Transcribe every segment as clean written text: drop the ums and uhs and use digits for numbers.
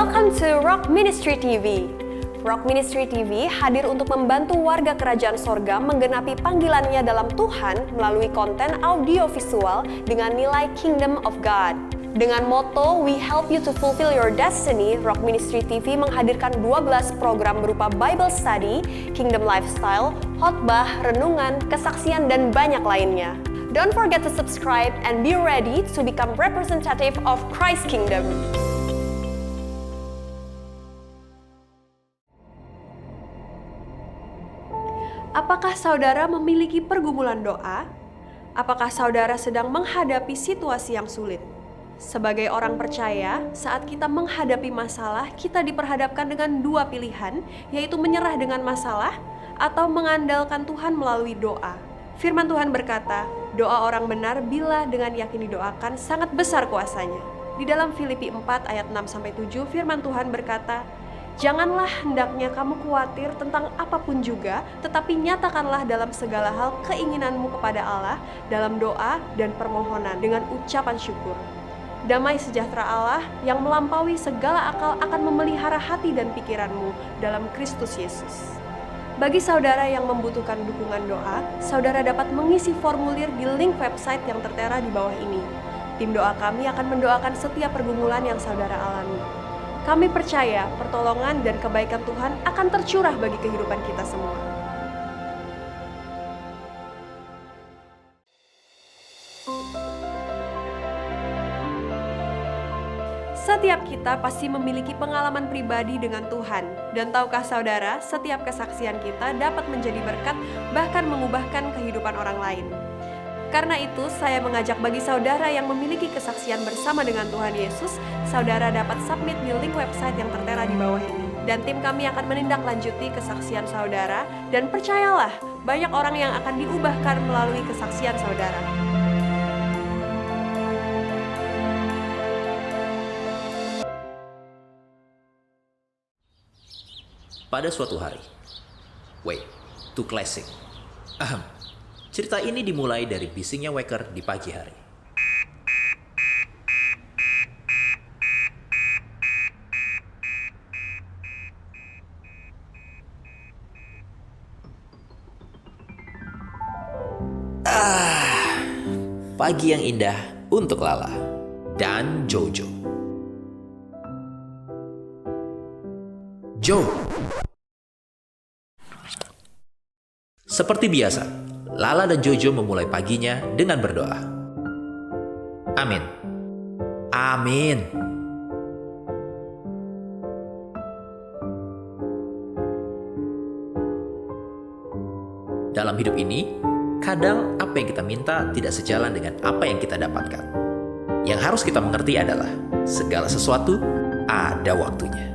Welcome to Rock Ministry TV. Rock Ministry TV hadir untuk membantu warga kerajaan sorga menggenapi panggilannya dalam Tuhan melalui konten audio visual dengan nilai Kingdom of God. Dengan moto We Help You to Fulfill Your Destiny, Rock Ministry TV menghadirkan 12 program berupa Bible Study, Kingdom Lifestyle, khotbah, renungan, kesaksian, dan banyak lainnya. Don't forget to subscribe and be ready to become representative of Christ's Kingdom. Apakah saudara memiliki pergumulan doa? Apakah saudara sedang menghadapi situasi yang sulit? Sebagai orang percaya, saat kita menghadapi masalah, kita diperhadapkan dengan dua pilihan, yaitu menyerah dengan masalah atau mengandalkan Tuhan melalui doa. Firman Tuhan berkata, doa orang benar bila dengan yakin didoakan sangat besar kuasanya. Di dalam Filipi 4 ayat 6-7, firman Tuhan berkata, janganlah hendaknya kamu khawatir tentang apapun juga, tetapi nyatakanlah dalam segala hal keinginanmu kepada Allah dalam doa dan permohonan dengan ucapan syukur. Damai sejahtera Allah yang melampaui segala akal akan memelihara hati dan pikiranmu dalam Kristus Yesus. Bagi saudara yang membutuhkan dukungan doa, saudara dapat mengisi formulir di link website yang tertera di bawah ini. Tim doa kami akan mendoakan setiap pergumulan yang saudara alami. Kami percaya pertolongan dan kebaikan Tuhan akan tercurah bagi kehidupan kita semua. Setiap kita pasti memiliki pengalaman pribadi dengan Tuhan. Dan tahukah saudara, setiap kesaksian kita dapat menjadi berkat, bahkan mengubahkan kehidupan orang lain. Karena itu, saya mengajak bagi saudara yang memiliki kesaksian bersama dengan Tuhan Yesus, saudara dapat submit di link website yang tertera di bawah ini. Dan tim kami akan menindaklanjuti kesaksian saudara, dan percayalah, banyak orang yang akan diubahkan melalui kesaksian saudara. Pada suatu hari, wait, too classic. Cerita ini dimulai dari bisingnya wecker di pagi hari. Pagi yang indah untuk Lala dan Jojo. Joe. Seperti biasa, Lala dan Jojo memulai paginya dengan berdoa. Amin. Amin. Dalam hidup ini, kadang apa yang kita minta tidak sejalan dengan apa yang kita dapatkan. Yang harus kita mengerti adalah segala sesuatu ada waktunya.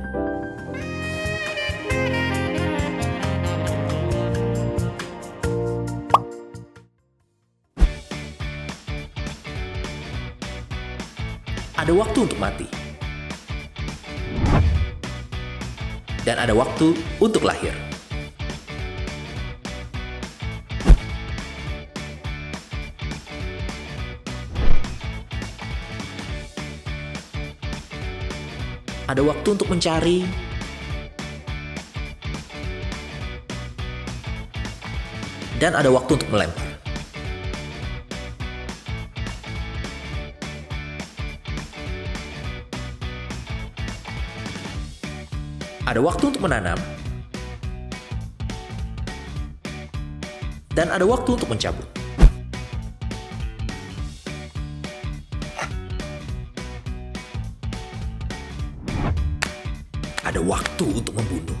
Ada waktu untuk mati. Dan ada waktu untuk lahir. Ada waktu untuk mencari. Dan ada waktu untuk melempar. Ada waktu untuk menanam, dan ada waktu untuk mencabut. Ada waktu untuk membunuh.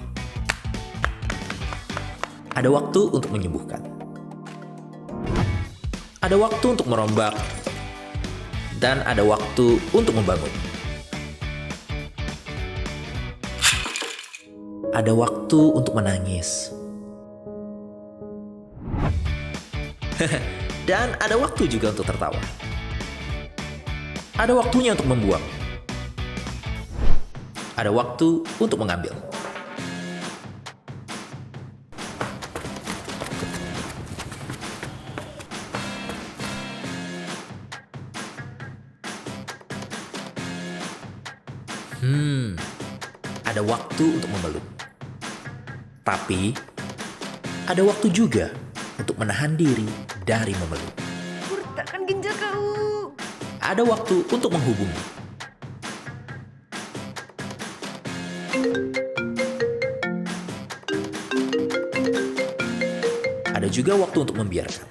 Ada waktu untuk menyembuhkan. Ada waktu untuk merombak, dan ada waktu untuk membangun. Ada waktu untuk menangis. Dan ada waktu juga untuk tertawa. Ada waktunya untuk membuang. Ada waktu untuk mengambil. ada waktu untuk memeluk. Tapi, ada waktu juga untuk menahan diri dari memeluk. Kurtakan ginjal kau. Ada waktu untuk menghubungi. Ada juga waktu untuk membiarkan.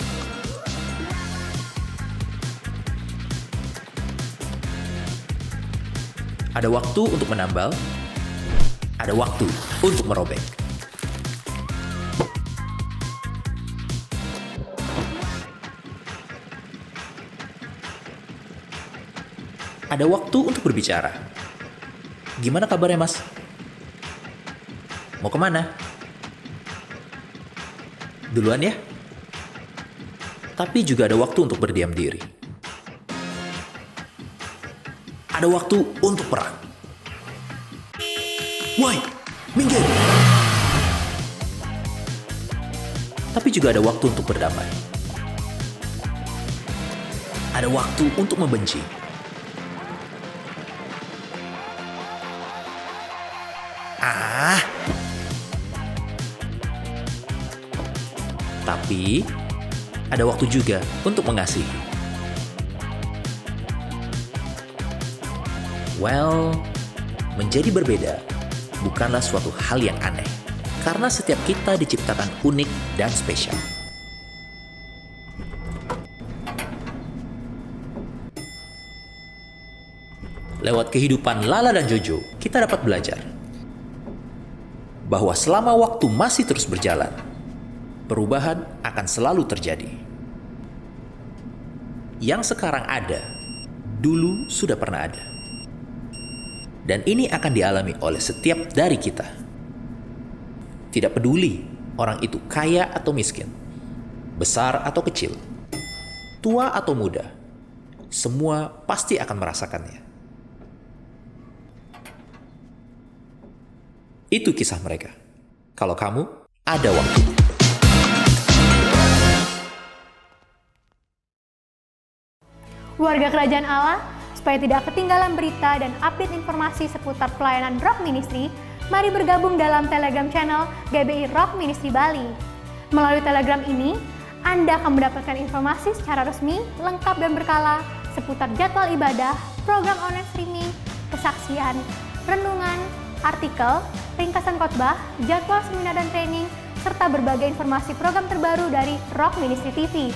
Ada waktu untuk menambal. Ada waktu untuk merobek. Ada waktu untuk berbicara. Gimana kabarnya, Mas? Mau kemana? Duluan ya. Tapi juga ada waktu untuk berdiam diri. Ada waktu untuk perang. Woi, minggir! Tapi juga ada waktu untuk berdamai. Ada waktu untuk membenci. Tapi, ada waktu juga untuk mengasihi. Well, menjadi berbeda bukanlah suatu hal yang aneh, karena setiap kita diciptakan unik dan spesial. Lewat kehidupan Lala dan Jojo, kita dapat belajar bahwa selama waktu masih terus berjalan, perubahan akan selalu terjadi. Yang sekarang ada, dulu sudah pernah ada. Dan ini akan dialami oleh setiap dari kita. Tidak peduli orang itu kaya atau miskin, besar atau kecil, tua atau muda, semua pasti akan merasakannya. Itu kisah mereka. Kalau kamu, ada waktunya. Warga Kerajaan Allah, supaya tidak ketinggalan berita dan update informasi seputar pelayanan Rock Ministry, mari bergabung dalam Telegram channel GBI Rock Ministry Bali. Melalui Telegram ini, Anda akan mendapatkan informasi secara resmi, lengkap dan berkala seputar jadwal ibadah, program online streaming, kesaksian, renungan, artikel, ringkasan khotbah, jadwal seminar dan training, serta berbagai informasi program terbaru dari Rock Ministry TV.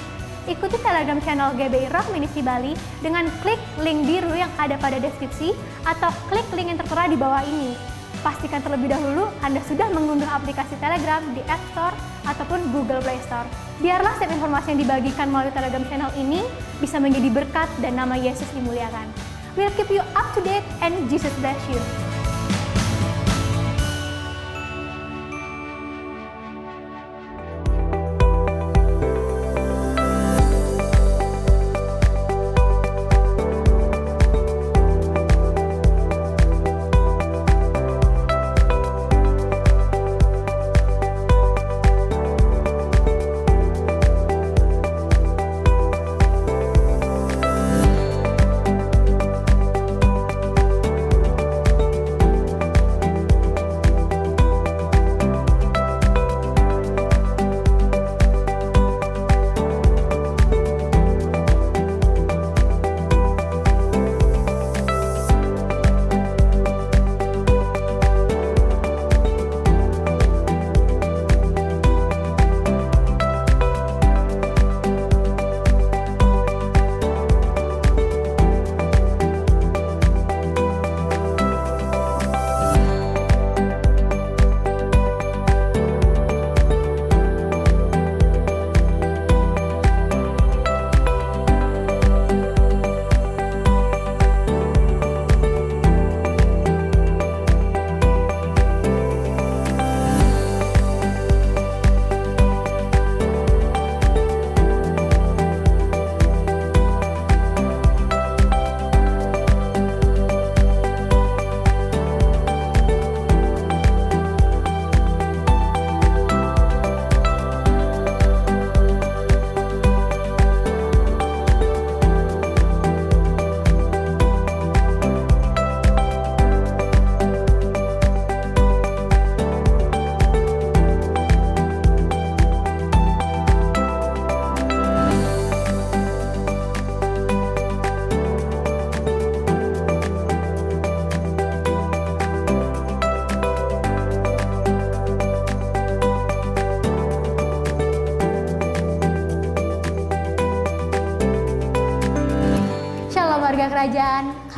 Ikuti Telegram channel GBI Rock Ministry Bali dengan klik link biru yang ada pada deskripsi atau klik link yang tertera di bawah ini. Pastikan terlebih dahulu Anda sudah mengunduh aplikasi Telegram di App Store ataupun Google Play Store. Biarlah setiap informasi yang dibagikan melalui Telegram channel ini bisa menjadi berkat dan nama Yesus dimuliakan. We'll keep you up to date and Jesus bless you.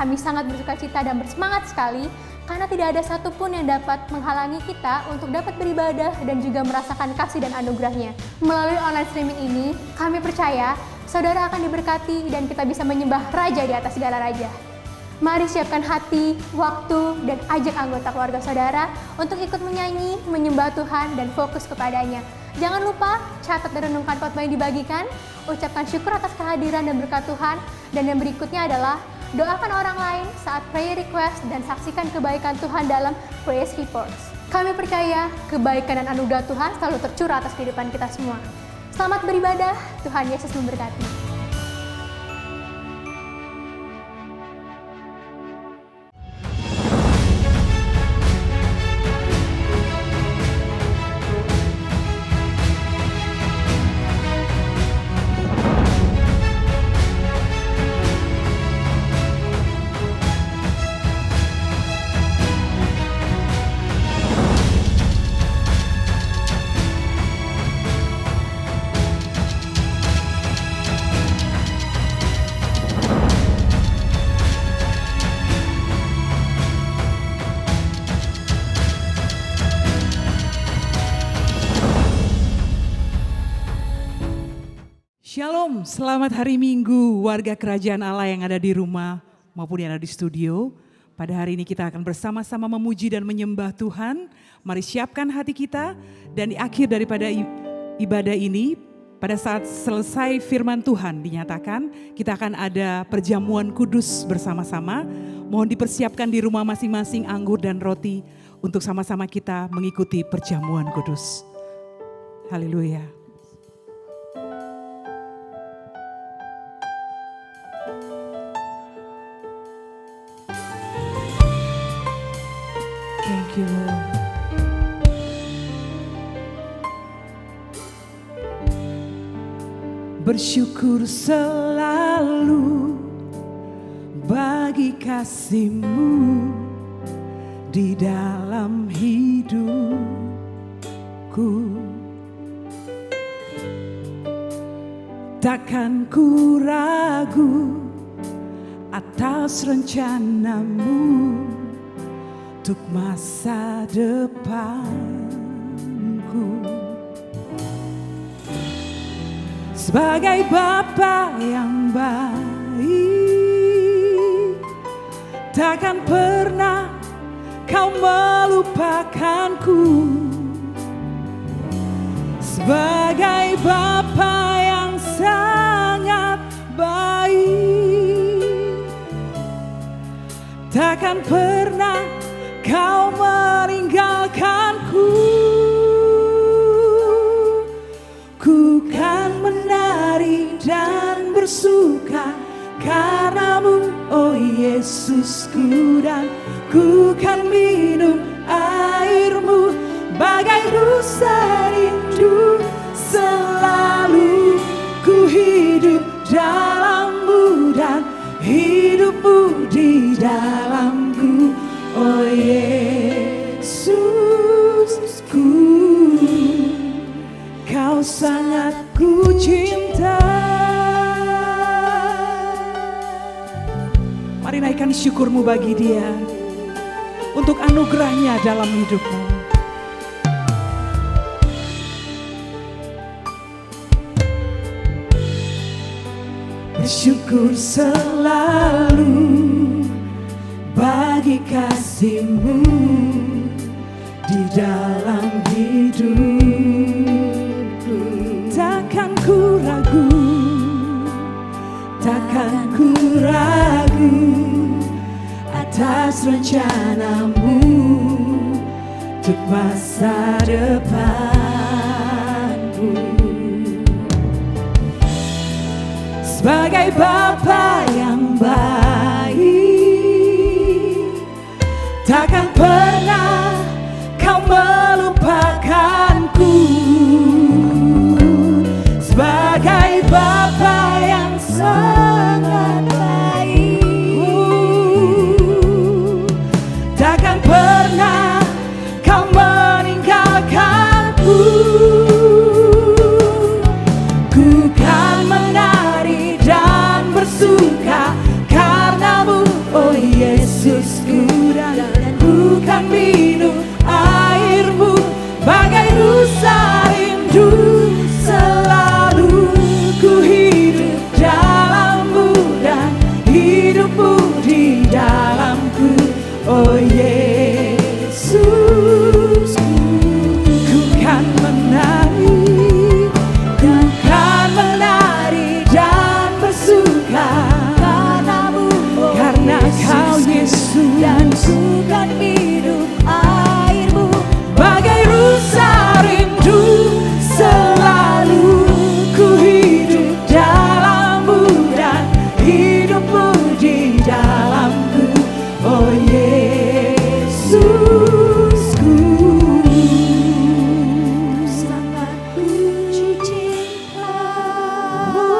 kami sangat bersuka cita dan bersemangat sekali karena tidak ada satupun yang dapat menghalangi kita untuk dapat beribadah dan juga merasakan kasih dan anugerahnya. Melalui online streaming ini, kami percaya saudara akan diberkati dan kita bisa menyembah Raja di atas segala raja. Mari siapkan hati, waktu, dan ajak anggota keluarga saudara untuk ikut menyanyi, menyembah Tuhan, dan fokus kepadanya. Jangan lupa catat dan renungkan khotbah yang dibagikan, ucapkan syukur atas kehadiran dan berkat Tuhan, dan yang berikutnya adalah doakan orang lain saat prayer request dan saksikan kebaikan Tuhan dalam praise reports. Kami percaya kebaikan dan anugerah Tuhan selalu tercurah atas kehidupan kita semua. Selamat beribadah, Tuhan Yesus memberkati. Shalom, selamat hari Minggu warga kerajaan Allah yang ada di rumah maupun yang ada di studio. Pada hari ini kita akan bersama-sama memuji dan menyembah Tuhan. Mari siapkan hati kita dan di akhir daripada ibadah ini, pada saat selesai firman Tuhan dinyatakan, kita akan ada perjamuan kudus bersama-sama. Mohon dipersiapkan di rumah masing-masing anggur dan roti untuk sama-sama kita mengikuti perjamuan kudus. Haleluya. Thank you, Lord. Bersyukur selalu bagi kasih-Mu di dalam hidupku. Takkan ku ragu atas rencana-Mu untuk masa depanku. Sebagai Bapa yang baik, takkan pernah Kau melupakanku. Sebagai Bapa yang sangat baik, takkan pernah Kau meninggalkanku. Ku kan menari dan bersuka karena-Mu, oh Yesusku, dan ku kan minum air-Mu bagai rusa rindu. Selalu ku hidup dalam-Mu dan hidup-Mu di dalamku, oh Yesusku. Kau sangat ku cinta. Mari naikkan syukur-Mu bagi Dia untuk anugerahnya dalam hidupmu. Bersyukur selalu bagi kasih-Mu di dalam hidupku. Takkan ku ragu, takkan ku ragu atas rencana-Mu untuk masa depanku. Sebagai Bapa yang baik, takkan pernah Kau melupakanku. Sebagai Bapa yang sangat baik, takkan pernah Kau meninggalkanku. Ku kan menari dan bersuka karena-Mu, oh dalamku, oh Yesus. Ku kan menari, ku kan menari dan bersuka karena-Mu, oh karena Kau Yesus. Dan ku kan minum air-Mu bagai rusa rindu, selalu ku hidup dalam-Mu dan hidup-Mu di dalamku, oh Yesusku. Sangat puji cinta-Mu.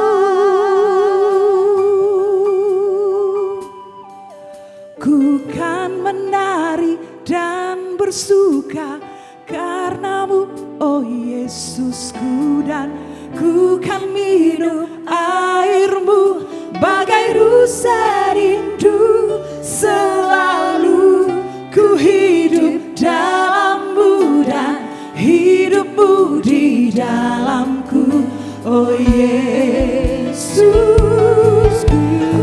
Ku kan menari dan bersuka karena-Mu, oh Yesusku. Dan ku kan minum air-Mu bagai rusa rindu, selalu ku hidup dalam-Mu dan hidup-Mu di dalamku, oh Yesus.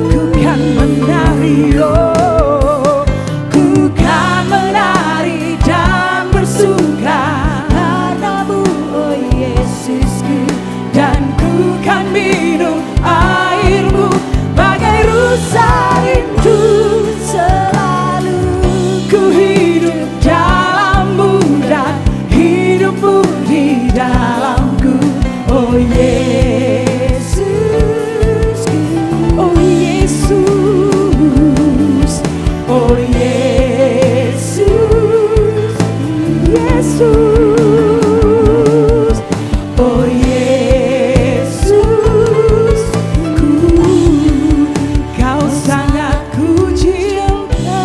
Ku kan menari, oh ku kan menari dan bersuka karena-Mu, oh Yesusku. Dan ku kan minum air-Mu bagai rusa rindu, selalu ku hidup dalam-Mu dan hidup-Mu di dalamku, oh Yesus. Oh Yesus, oh Yesus, Yesus, oh Yesus. Kau sangat ku cinta.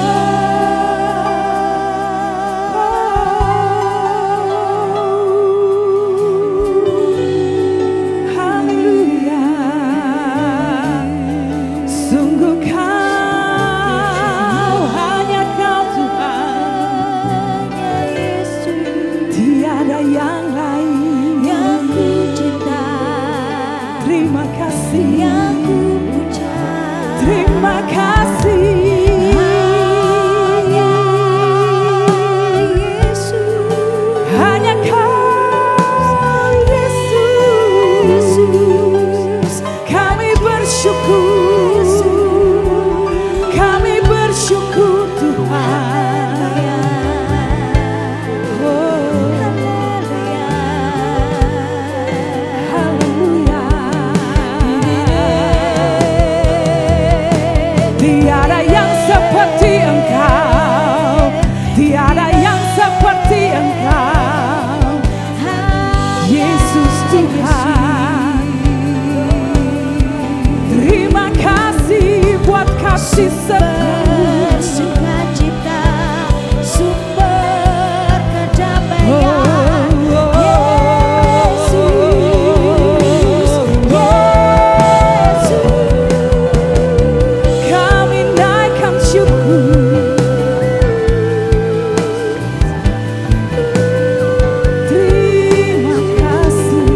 Haleluya. Sungguh Kau, hanya Kau Tuhan, tiada yang lain yang ku cinta. Terima kasih yang ku puja, terima kasih Yesus. Hanya Kau Yesus. Kami bersyukur, kami bersyukur Tuhan. Oh, haleluya. Tiada yang seperti Engkau, tiada yang seperti Engkau, Yesus Tuhan. Terima kasih buat kasih Bersukacita, sumber kedamaian, Yesus, Yesus. Kami naikkan syukur. Terima kasih.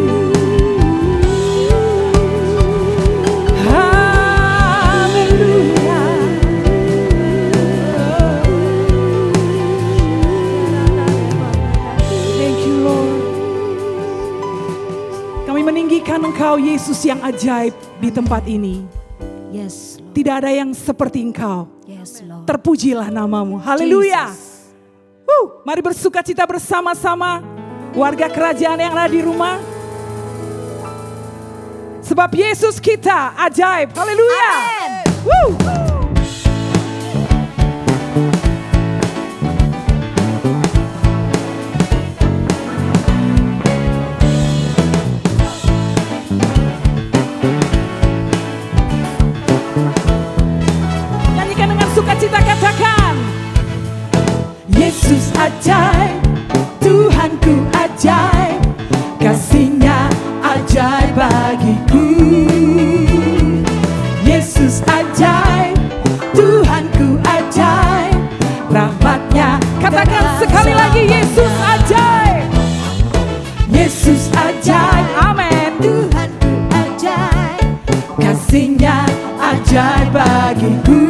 Haleluya. Thank you Lord. Kami meninggikan Engkau Yesus yang ajaib di tempat ini. Yes, Lord. Tidak ada yang seperti Engkau. Yes, Lord. Terpujilah namamu. Haleluya. Jesus. Mari bersuka cita bersama-sama warga kerajaan yang ada di rumah. Sebab Yesus kita ajaib. Haleluya. Nyanyikan dengan sukacita, katakan Yesus ajaib, Tuhanku ajaib, kasih-Nya ajaib bagiku. Yesus ajaib, Tuhanku ajaib, rahmat-Nya. Katakan sekali lagi, Yesus ajaib. Yesus ajaib, amin. Tuhanku ajaib, Kasih-Nya ajaib bagiku.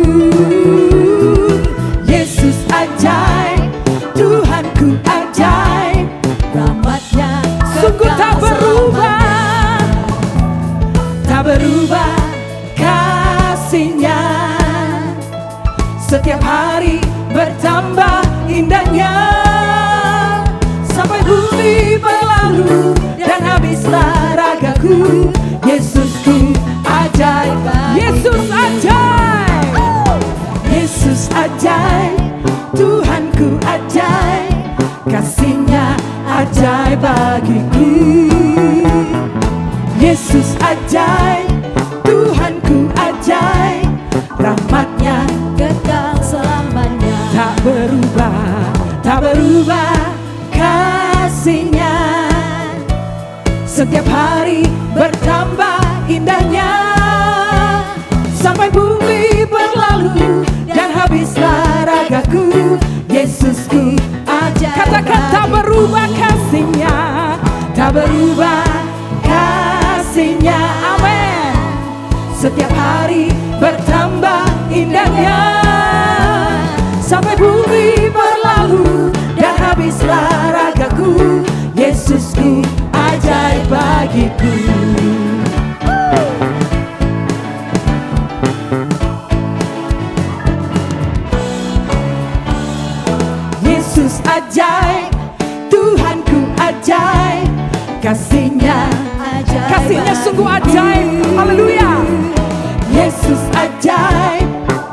hari bertambah indahnya, sampai bumi berlalu dan habislah ragaku. Yesusku ajaib, Yesus ajaib, Yesus ajaib, Tuhanku ajaib, kasih-Nya ajaib bagiku. Yesus ajaib, Tuhanku ajaib, rahmat-Nya Kekal selamanya. tak berubah, tak berubah kasih-Nya. Setiap hari bertambah indahnya, sampai bumi berlalu dan habislah ragaku. Yesusku ajaib. Katakan tak berubah kasih-Nya, tak berubah kasih-Nya. Amin. Setiap hari bertambah indahnya, sampai bumi berlalu dan habislah ragaku. Yesusku ajaib bagiku. Yesus ajaib, Tuhanku ajaib, kasih-Nya Ajaib kasih-Nya sungguh bagiku. ajaib. Haleluya. Yesus ajaib,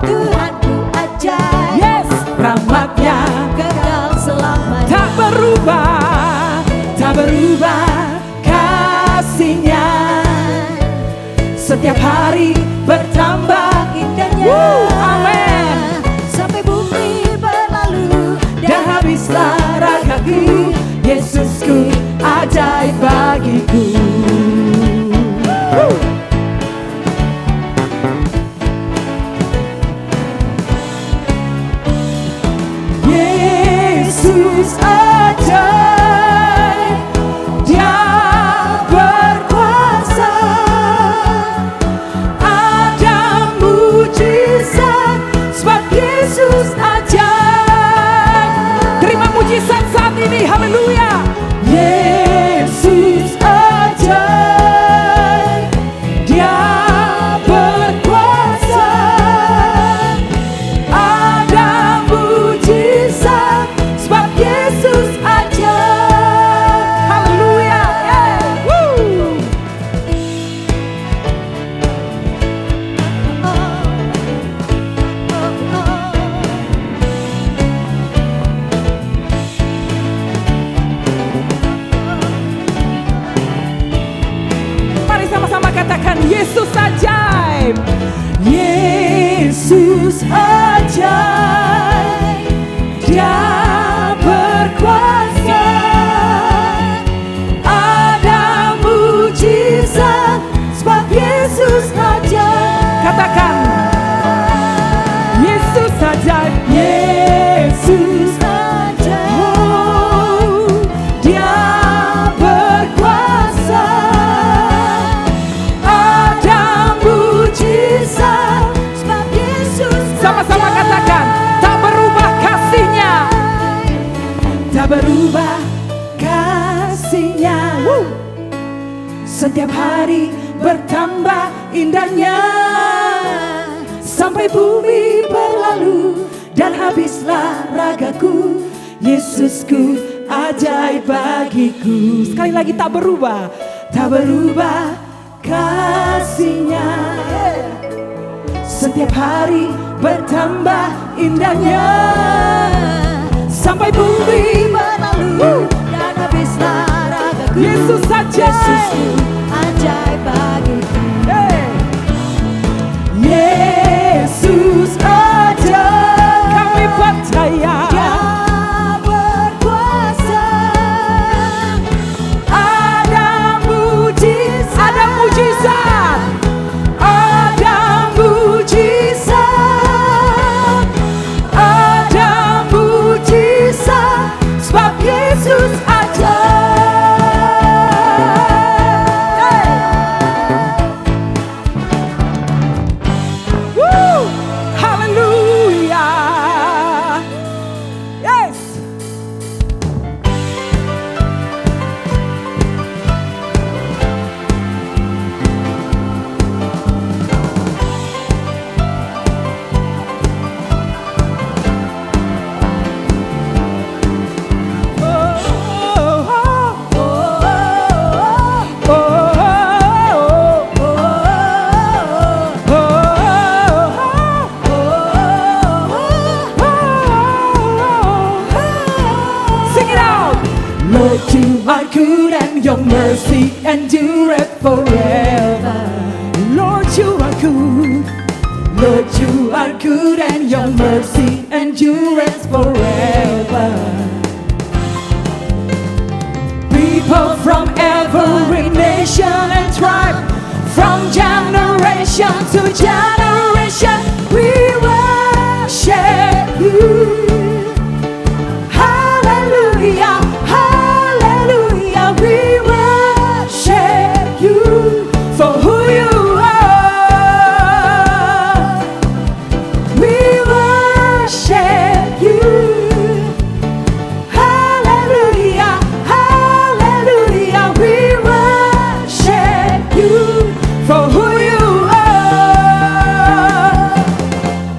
Tuhanku ajaib. yes, rahmat-Nya Kekal selamanya. tak berubah, tak berubah kasih-Nya. Setiap hari bertambah Indahnya. amin. Sampai bumi berlalu Dan habislah ragaku. Yesusku ajaib bagiku. Yesus ajaib, Dia berkuasa, ada mujizat sebab Yesus ajaib. Terima mujizat saat ini, haleluya. Yesus ajaib, Dia berkuasa, ada mujizat sebab Yesus ajaib. Haleluya. Woo. Mari sama-sama katakan Yesus ajaib. Yesus ajaib, Dia berkuasa, ada mujizat sebab Yesus ajaib. Katakan Yesus ajaib, Yesus ajaib, oh, Dia berkuasa, ada mujizat sebab Yesus. Sama-sama katakan tak berubah kasih-Nya, tak berubah kasih-Nya. Setiap hari bertambah indahnya, sampai bumi berlalu dan habislah ragaku. Yesusku ajaib bagiku. Sekali lagi tak berubah, tak berubah kasih-Nya. Setiap hari bertambah indahnya, sampai bumi berlalu dan habislah ragaku. Yesus saja. Yesusku ajaib bagiku. Hey. Yesus aja, kami percaya. Dia berkuasa, Ada mujizat, ada mujizat, ada mujizat, ada mujizat sebab Yesus aja. good and your mercy endureth forever. Lord, you are good. Lord, you are good and your mercy endureth forever. People from every nation and tribe, from generation to generation, we worship you. Hallelujah, hallelujah, we worship you for who you are. We worship you. Hallelujah, hallelujah, we worship you for who you are.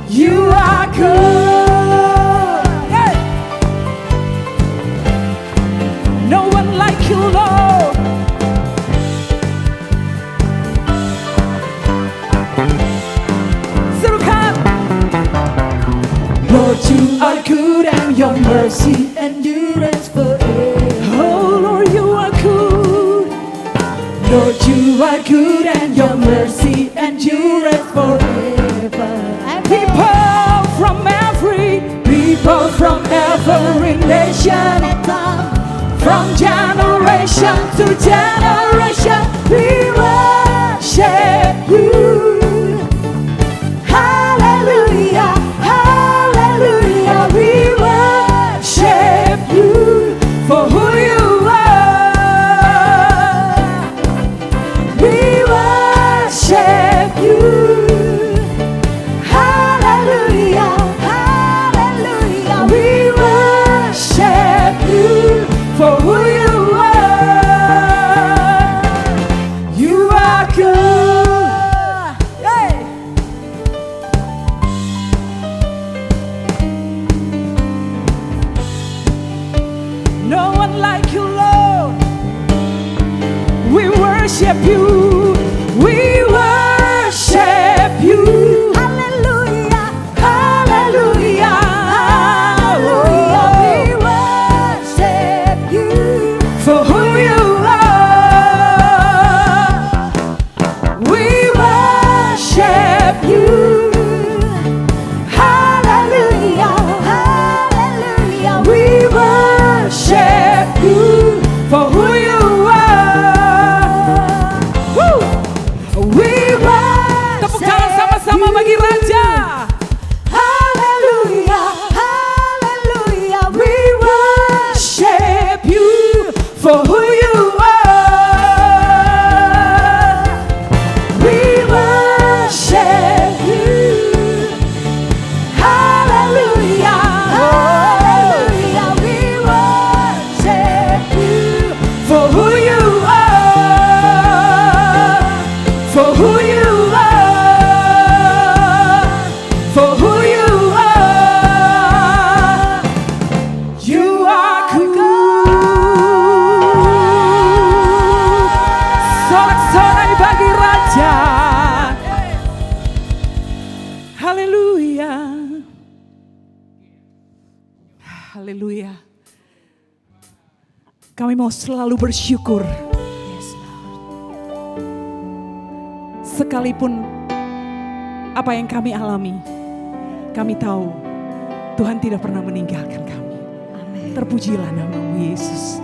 You are good. Hey. No one like you, Lord. Serukan. Lord, you are good and your mercy Endurance forever. Oh Lord, you are good. Lord, you are good and your mercy endureth forever. People from every nation, from generation to generation, we worship you. Hallelujah, hallelujah, we worship you for who you are. We worship you. Hallelujah, hallelujah, we worship you for who you are. You are good. Hey. No one like you, Lord. We worship you. We worship you. Hallelujah, Hallelujah. hallelujah, we worship you. For who you are. We worship you. Hallelujah. Hallelujah, We worship you for who you are. Woo! We worship. Tepuk tangan sama-sama bagi Raja. hallelujah, hallelujah, We worship you for who you are. We worship you. Hallelujah. hallelujah, we worship you. For who you are. For who you are. For who you are. You are good. Sorak-sorai bagi Raja. Haleluya. Haleluya. Kami mau selalu bersyukur. Sekalipun apa yang kami alami, kami tahu Tuhan tidak pernah meninggalkan kami. Amin. Terpujilah nama-Mu Yesus.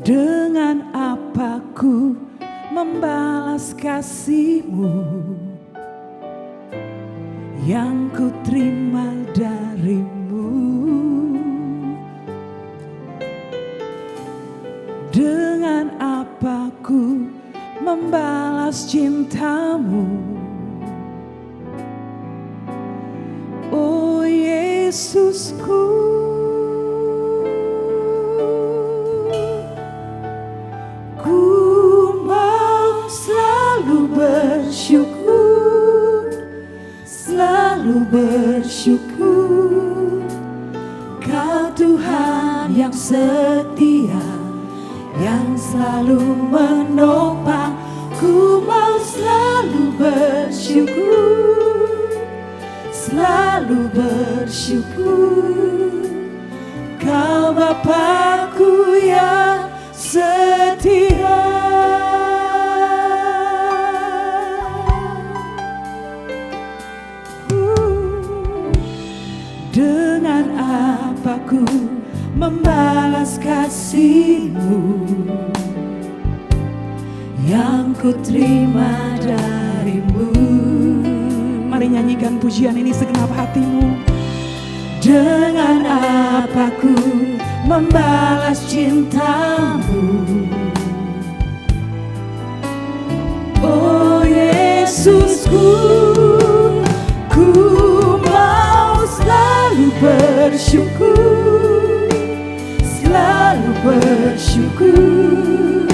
Dengan apa ku membalas kasih-Mu yang ku terima dari-Mu? Dengan apa ku membalas cinta-Mu? Oh Yesusku, ku mau selalu bersyukur, selalu bersyukur. Kau Tuhan yang setia, yang selalu menopang. Ku mau selalu bersyukur, bersyukur, selalu bersyukur. Kau Bapakku yang setia. Dengan apa ku membalas kasih-Mu yang ku terima dari-Mu. Mari nyanyikan pujian ini segenap hatimu. Dengan apa ku membalas cinta-Mu, oh Yesusku, ku mau selalu bersyukur, selalu bersyukur.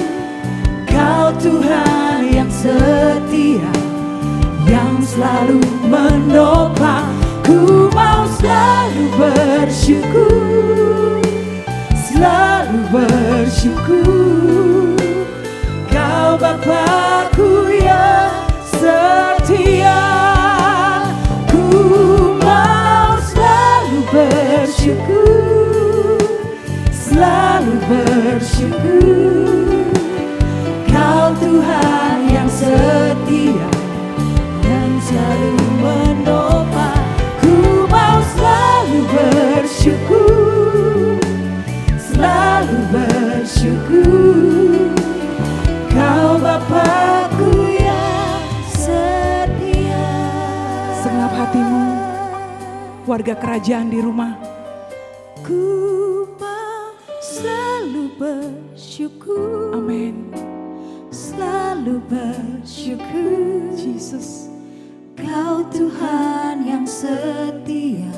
Kau Tuhan yang setia, yang selalu menopang. Ku mau selalu bersyukur, selalu bersyukur. Kau Bapakku yang setia. Ku mau selalu bersyukur, selalu bersyukur. Kau Tuhan yang setia, yang selalu menopang. Selalu bersyukur, selalu bersyukur. Kau Bapakku yang setia. Segenap hatimu, warga kerajaan di rumah. Ku mau selalu bersyukur. Amin. Selalu bersyukur. Jesus. Kau Tuhan yang setia,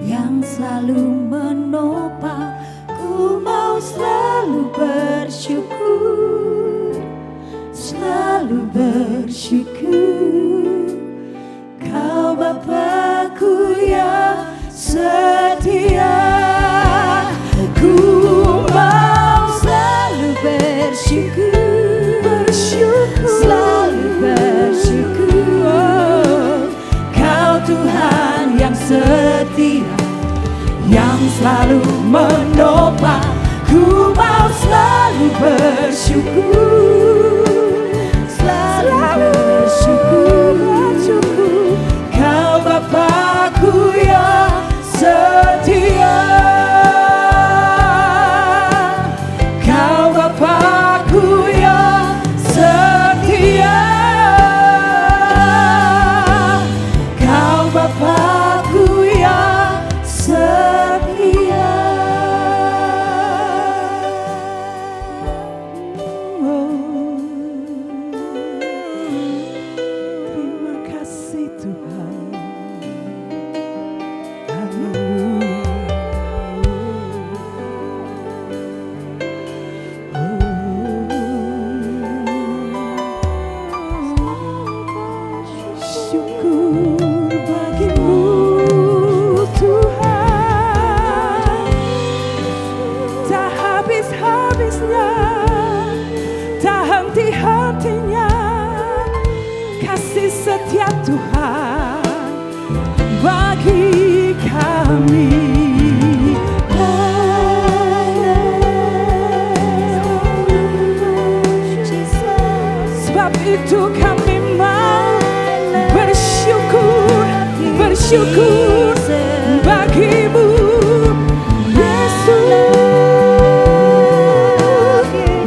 yang selalu menopang. Ku mau selalu bersyukur, selalu bersyukur. Kau Bapakku yang setia. Ku mau selalu bersyukur, bersyukur, selalu bersyukur. Tuhan yang setia, yang selalu menopang. Ku mau selalu bersyukur, selalu bersyukur. Kau Bapakku yang setia. Kau Bapakku yang setia. Bapakku yang setia. Terima kasih Tuhan. Haleluya. Syukur bagimu Tuhan, tak habis-habisnya, tak henti-hentinya kasih setia Tuhan bagi kami. Sebab itu kami mau bersyukur, bersyukur bagimu Yesus,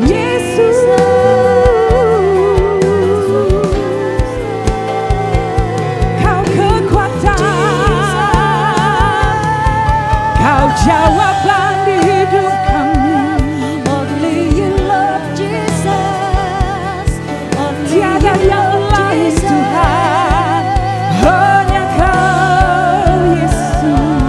Yesus. Kau kekuatan, Kau jawaban di hidup kami. Only you Lord Jesus, only Tiada you yang Lord lain Jesus. Tuhan, hanya Kau Yesus.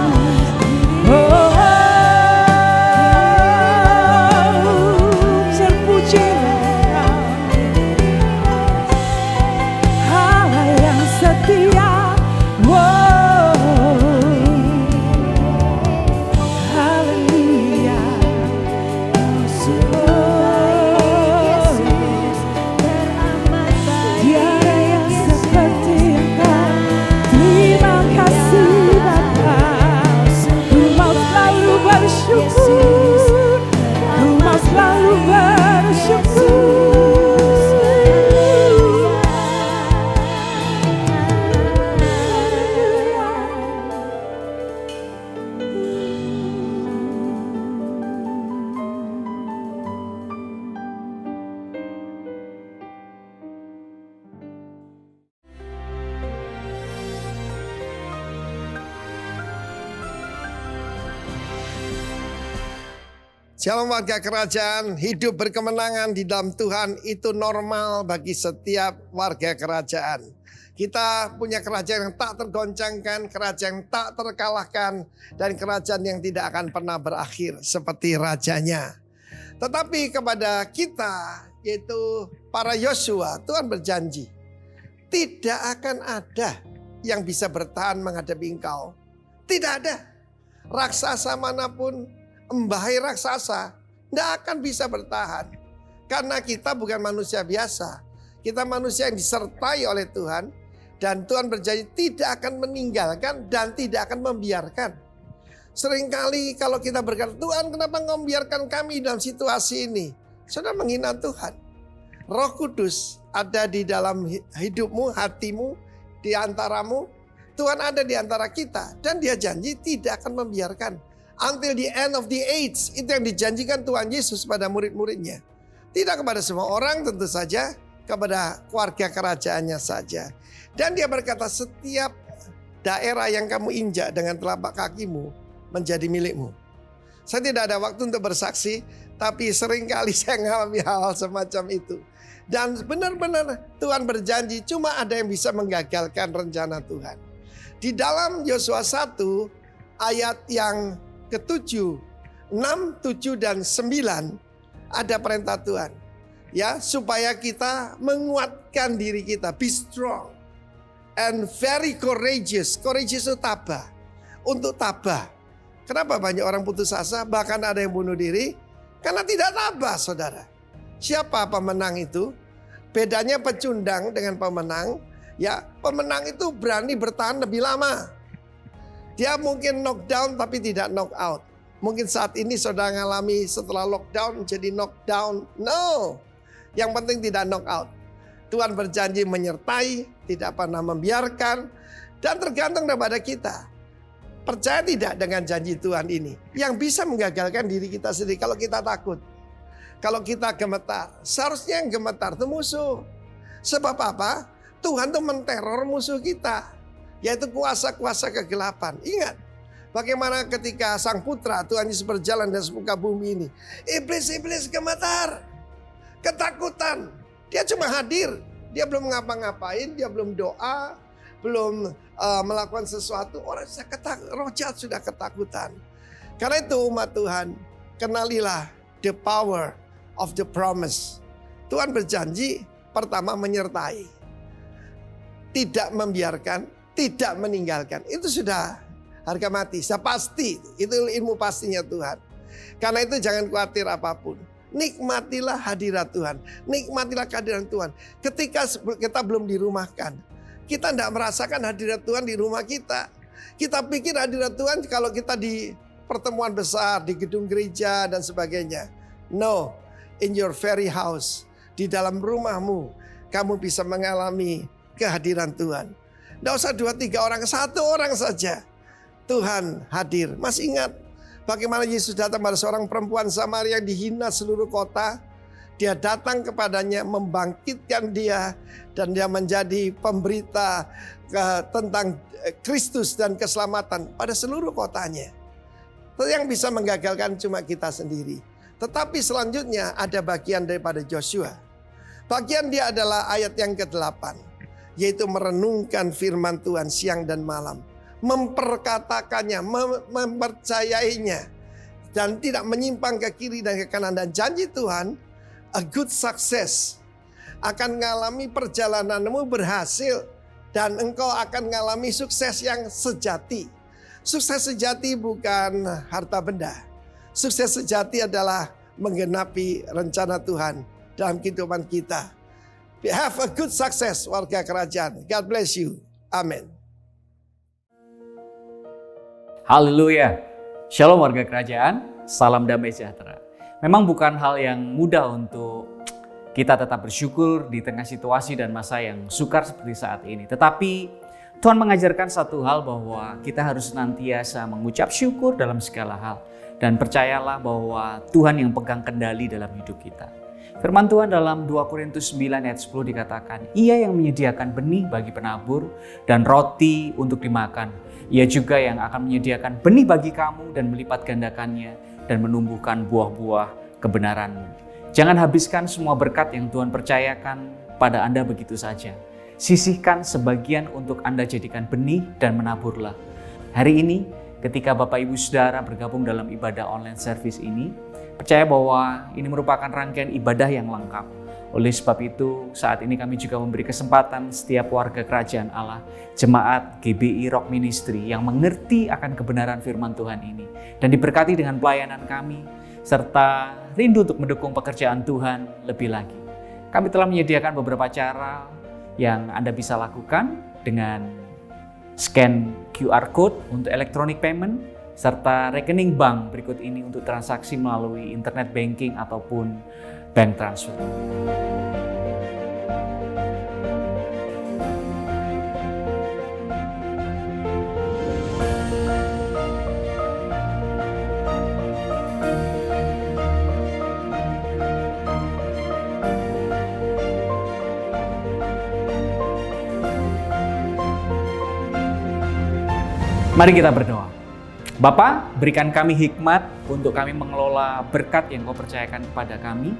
Shalom warga kerajaan, hidup berkemenangan di dalam Tuhan itu normal bagi setiap warga kerajaan. Kita punya kerajaan yang tak tergoncangkan, kerajaan yang tak terkalahkan, dan kerajaan yang tidak akan pernah berakhir seperti rajanya. Tetapi kepada kita, yaitu para Yosua, Tuhan berjanji, tidak akan ada yang bisa bertahan menghadapi engkau. Tidak ada. Raksasa manapun, embahai raksasa, tidak akan bisa bertahan. Karena kita bukan manusia biasa. Kita manusia yang disertai oleh Tuhan. Dan Tuhan berjanji tidak akan meninggalkan dan tidak akan membiarkan. Seringkali kalau kita berkata, Tuhan kenapa engkau membiarkan kami dalam situasi ini? Saudara menghina Tuhan. Roh Kudus ada di dalam hidupmu, hatimu, di antaramu. Tuhan ada di antara kita. Dan dia janji tidak akan membiarkan. Until the end of the age. Itu yang dijanjikan Tuhan Yesus pada murid-muridnya. Tidak kepada semua orang tentu saja. Kepada keluarga kerajaannya saja. Dan dia berkata setiap daerah yang kamu injak dengan telapak kakimu menjadi milikmu. Saya tidak ada waktu untuk bersaksi. Tapi seringkali saya mengalami hal-hal semacam itu. Dan benar-benar Tuhan berjanji cuma ada yang bisa menggagalkan rencana Tuhan. Di dalam Yosua 1 ayat yang ke-7, 6, 7, dan 9 ada perintah Tuhan. Ya, supaya kita menguatkan diri kita, be strong and very courageous. Courageous itu tabah. Untuk tabah. Kenapa banyak orang putus asa, bahkan ada yang bunuh diri? Karena tidak tabah, saudara. Siapa pemenang itu? Bedanya pecundang dengan pemenang. Ya, pemenang itu berani bertahan lebih lama. Dia mungkin knockdown tapi tidak knock out. Mungkin saat ini saudara mengalami setelah lockdown jadi knockdown. No. Yang penting tidak knock out. Tuhan berjanji menyertai, tidak pernah membiarkan. Dan tergantung daripada kita. Percaya tidak dengan janji Tuhan ini? Yang bisa menggagalkan diri kita sendiri kalau kita takut. Kalau kita gemetar. Seharusnya yang gemetar itu musuh. Sebab apa? Tuhan tuh menteror musuh kita. Yaitu kuasa-kuasa kegelapan. Ingat. Bagaimana ketika sang putra Tuhan Yesus berjalan di muka bumi ini. Iblis-iblis gemetar. Ketakutan. Dia cuma hadir. Dia belum ngapa-ngapain. Dia belum doa. Belum melakukan sesuatu. Orang sudah roh jahat sudah ketakutan. Karena itu umat Tuhan. Kenalilah the power of the promise. Tuhan berjanji pertama menyertai. Tidak membiarkan. Tidak meninggalkan. Itu sudah harga mati. Sudah pasti. Itu ilmu pastinya Tuhan. Karena itu jangan khawatir apapun. Nikmatilah hadirat Tuhan. Nikmatilah kehadiran Tuhan. Ketika kita belum dirumahkan. Kita tidak merasakan hadirat Tuhan di rumah kita. Kita pikir hadirat Tuhan kalau kita di pertemuan besar. Di gedung gereja dan sebagainya. No. In your very house. Di dalam rumahmu. Kamu bisa mengalami kehadiran Tuhan. Tidak usah 2-3 orang. 1 orang saja. Tuhan hadir. Masih ingat bagaimana Yesus datang pada seorang perempuan Samaria yang dihina seluruh kota. Dia datang kepadanya, membangkitkan dia. Dan dia menjadi pemberita tentang Kristus dan keselamatan pada seluruh kotanya. Yang bisa menggagalkan cuma kita sendiri. Tetapi selanjutnya ada bagian daripada Joshua. Bagian dia adalah ayat yang ke-8. Yaitu merenungkan firman Tuhan siang dan malam. Memperkatakannya, mempercayainya. Dan tidak menyimpang ke kiri dan ke kanan. Dan janji Tuhan, a good success. Akan mengalami perjalananmu berhasil. Dan engkau akan mengalami sukses yang sejati. Sukses sejati bukan harta benda. Sukses sejati adalah menggenapi rencana Tuhan dalam kehidupan kita. Have a good success warga kerajaan. God bless you. Amin. Haleluya. Shalom warga kerajaan. Salam damai sejahtera. Memang bukan hal yang mudah untuk kita tetap bersyukur di tengah situasi dan masa yang sukar seperti saat ini. Tetapi Tuhan mengajarkan satu hal bahwa kita harus senantiasa mengucap syukur dalam segala hal. Dan percayalah bahwa Tuhan yang pegang kendali dalam hidup kita. Firman Tuhan dalam 2 Korintus 9 ayat 10 dikatakan, Ia yang menyediakan benih bagi penabur dan roti untuk dimakan. Ia juga yang akan menyediakan benih bagi kamu dan melipat gandakannya dan menumbuhkan buah-buah kebenaran-Mu. Jangan habiskan semua berkat yang Tuhan percayakan pada Anda begitu saja. Sisihkan sebagian untuk Anda jadikan benih dan menaburlah. Hari ini ketika Bapak Ibu Saudara bergabung dalam ibadah online service ini, percaya bahwa ini merupakan rangkaian ibadah yang lengkap. Oleh sebab itu, saat ini kami juga memberi kesempatan setiap warga kerajaan Allah, jemaat GBI Rock Ministry yang mengerti akan kebenaran firman Tuhan ini dan diberkati dengan pelayanan kami, serta rindu untuk mendukung pekerjaan Tuhan lebih lagi. Kami telah menyediakan beberapa cara yang Anda bisa lakukan dengan scan QR Code untuk electronic payment, serta rekening bank berikut ini untuk transaksi melalui internet banking ataupun bank transfer. Mari kita berdoa. Bapa, berikan kami hikmat untuk kami mengelola berkat yang Kau percayakan kepada kami.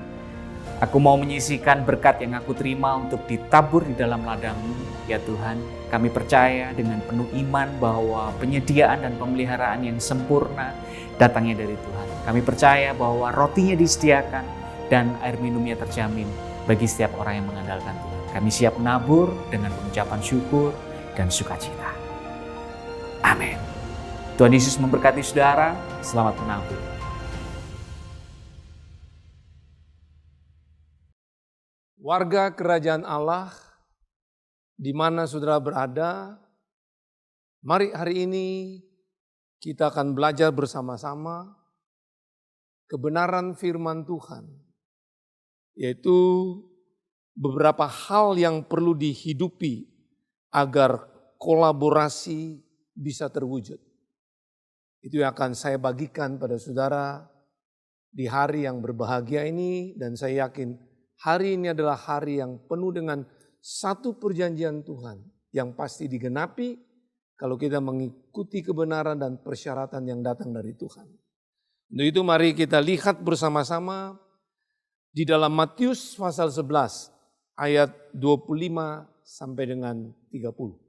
Aku mau menyisihkan berkat yang aku terima untuk ditabur di dalam ladang-Mu, ya Tuhan. Kami percaya dengan penuh iman bahwa penyediaan dan pemeliharaan yang sempurna datangnya dari Tuhan. Kami percaya bahwa rotinya disediakan dan air minumnya terjamin bagi setiap orang yang mengandalkan Tuhan. Kami siap menabur dengan pengucapan syukur dan sukacita. Amin. Tuhan Yesus memberkati saudara. Selamat menabur. Warga kerajaan Allah, di mana saudara berada, mari hari ini kita akan belajar bersama-sama kebenaran firman Tuhan, yaitu beberapa hal yang perlu dihidupi agar kolaborasi bisa terwujud. Itu yang akan saya bagikan pada saudara di hari yang berbahagia ini, dan saya yakin hari ini adalah hari yang penuh dengan satu perjanjian Tuhan yang pasti digenapi kalau kita mengikuti kebenaran dan persyaratan yang datang dari Tuhan. Untuk itu mari kita lihat bersama-sama di dalam Matius pasal 11 ayat 25 sampai dengan 30.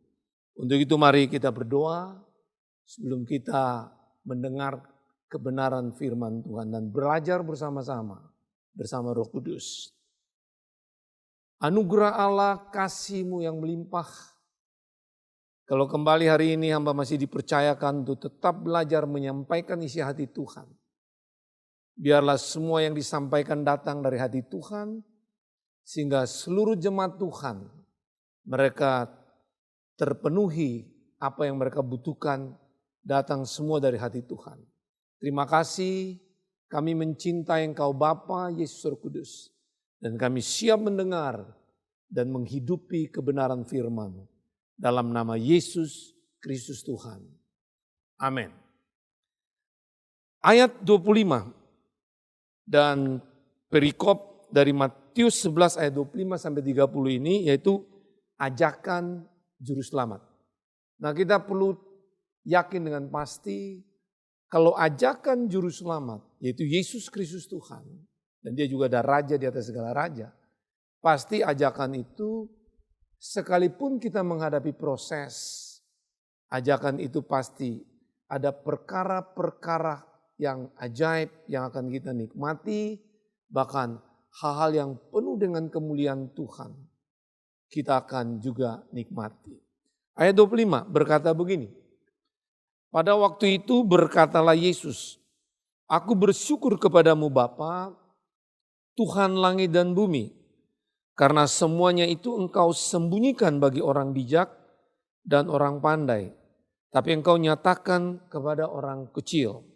Untuk itu mari kita berdoa sebelum kita mendengar kebenaran firman Tuhan dan belajar bersama-sama bersama Roh Kudus. Anugerah Allah, kasih-Mu yang melimpah. Kalau kembali hari ini hamba masih dipercayakan untuk tetap belajar menyampaikan isi hati Tuhan. Biarlah semua yang disampaikan datang dari hati Tuhan, sehingga seluruh jemaat Tuhan, mereka terpenuhi apa yang mereka butuhkan, datang semua dari hati Tuhan. Terima kasih, kami mencintai Engkau Bapa, Yesus Roh Kudus. Dan kami siap mendengar dan menghidupi kebenaran firman-Mu. Dalam nama Yesus Kristus Tuhan. Amin. Ayat 25 dan perikop dari Matius 11 ayat 25 sampai 30 ini yaitu ajakan juru selamat. Nah, kita perlu yakin dengan pasti kalau ajakan juru selamat yaitu Yesus Kristus Tuhan, dan dia juga ada raja di atas segala raja. Pasti ajakan itu sekalipun kita menghadapi proses, ajakan itu pasti ada perkara-perkara yang ajaib yang akan kita nikmati, bahkan hal-hal yang penuh dengan kemuliaan Tuhan kita akan juga nikmati. Ayat 25 berkata begini, pada waktu itu berkatalah Yesus, aku bersyukur kepadamu Bapa, Tuhan langit dan bumi, karena semuanya itu Engkau sembunyikan bagi orang bijak dan orang pandai, tapi Engkau nyatakan kepada orang kecil.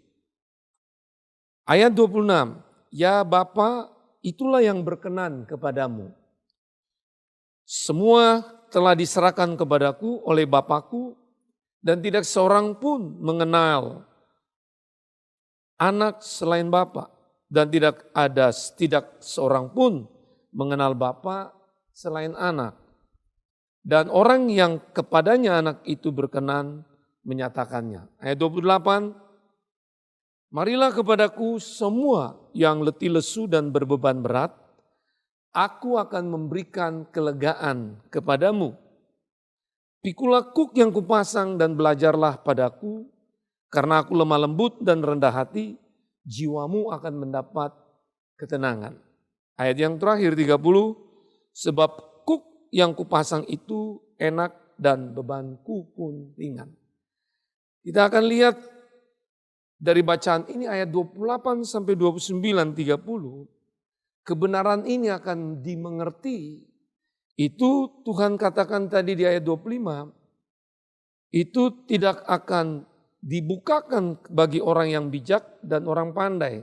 Ayat 26, ya Bapa, itulah yang berkenan kepadamu. Semua telah diserahkan kepadaku oleh Bapakku, dan tidak seorang pun mengenal anak selain Bapa. Dan tidak seorang pun mengenal Bapa selain anak. Dan orang yang kepadanya anak itu berkenan menyatakannya. Ayat 28, Marilah kepadaku semua yang letih lesu dan berbeban berat, aku akan memberikan kelegaan kepadamu. Pikulah kuk yang kupasang dan belajarlah padaku, karena aku lemah lembut dan rendah hati, jiwamu akan mendapat ketenangan. Ayat yang terakhir 30, sebab kuk yang kupasang itu enak dan bebanku pun ringan. Kita akan lihat dari bacaan ini ayat 28 sampai 29, 30, kebenaran ini akan dimengerti. Itu Tuhan katakan tadi di ayat 25, itu tidak akan dibukakan bagi orang yang bijak dan orang pandai.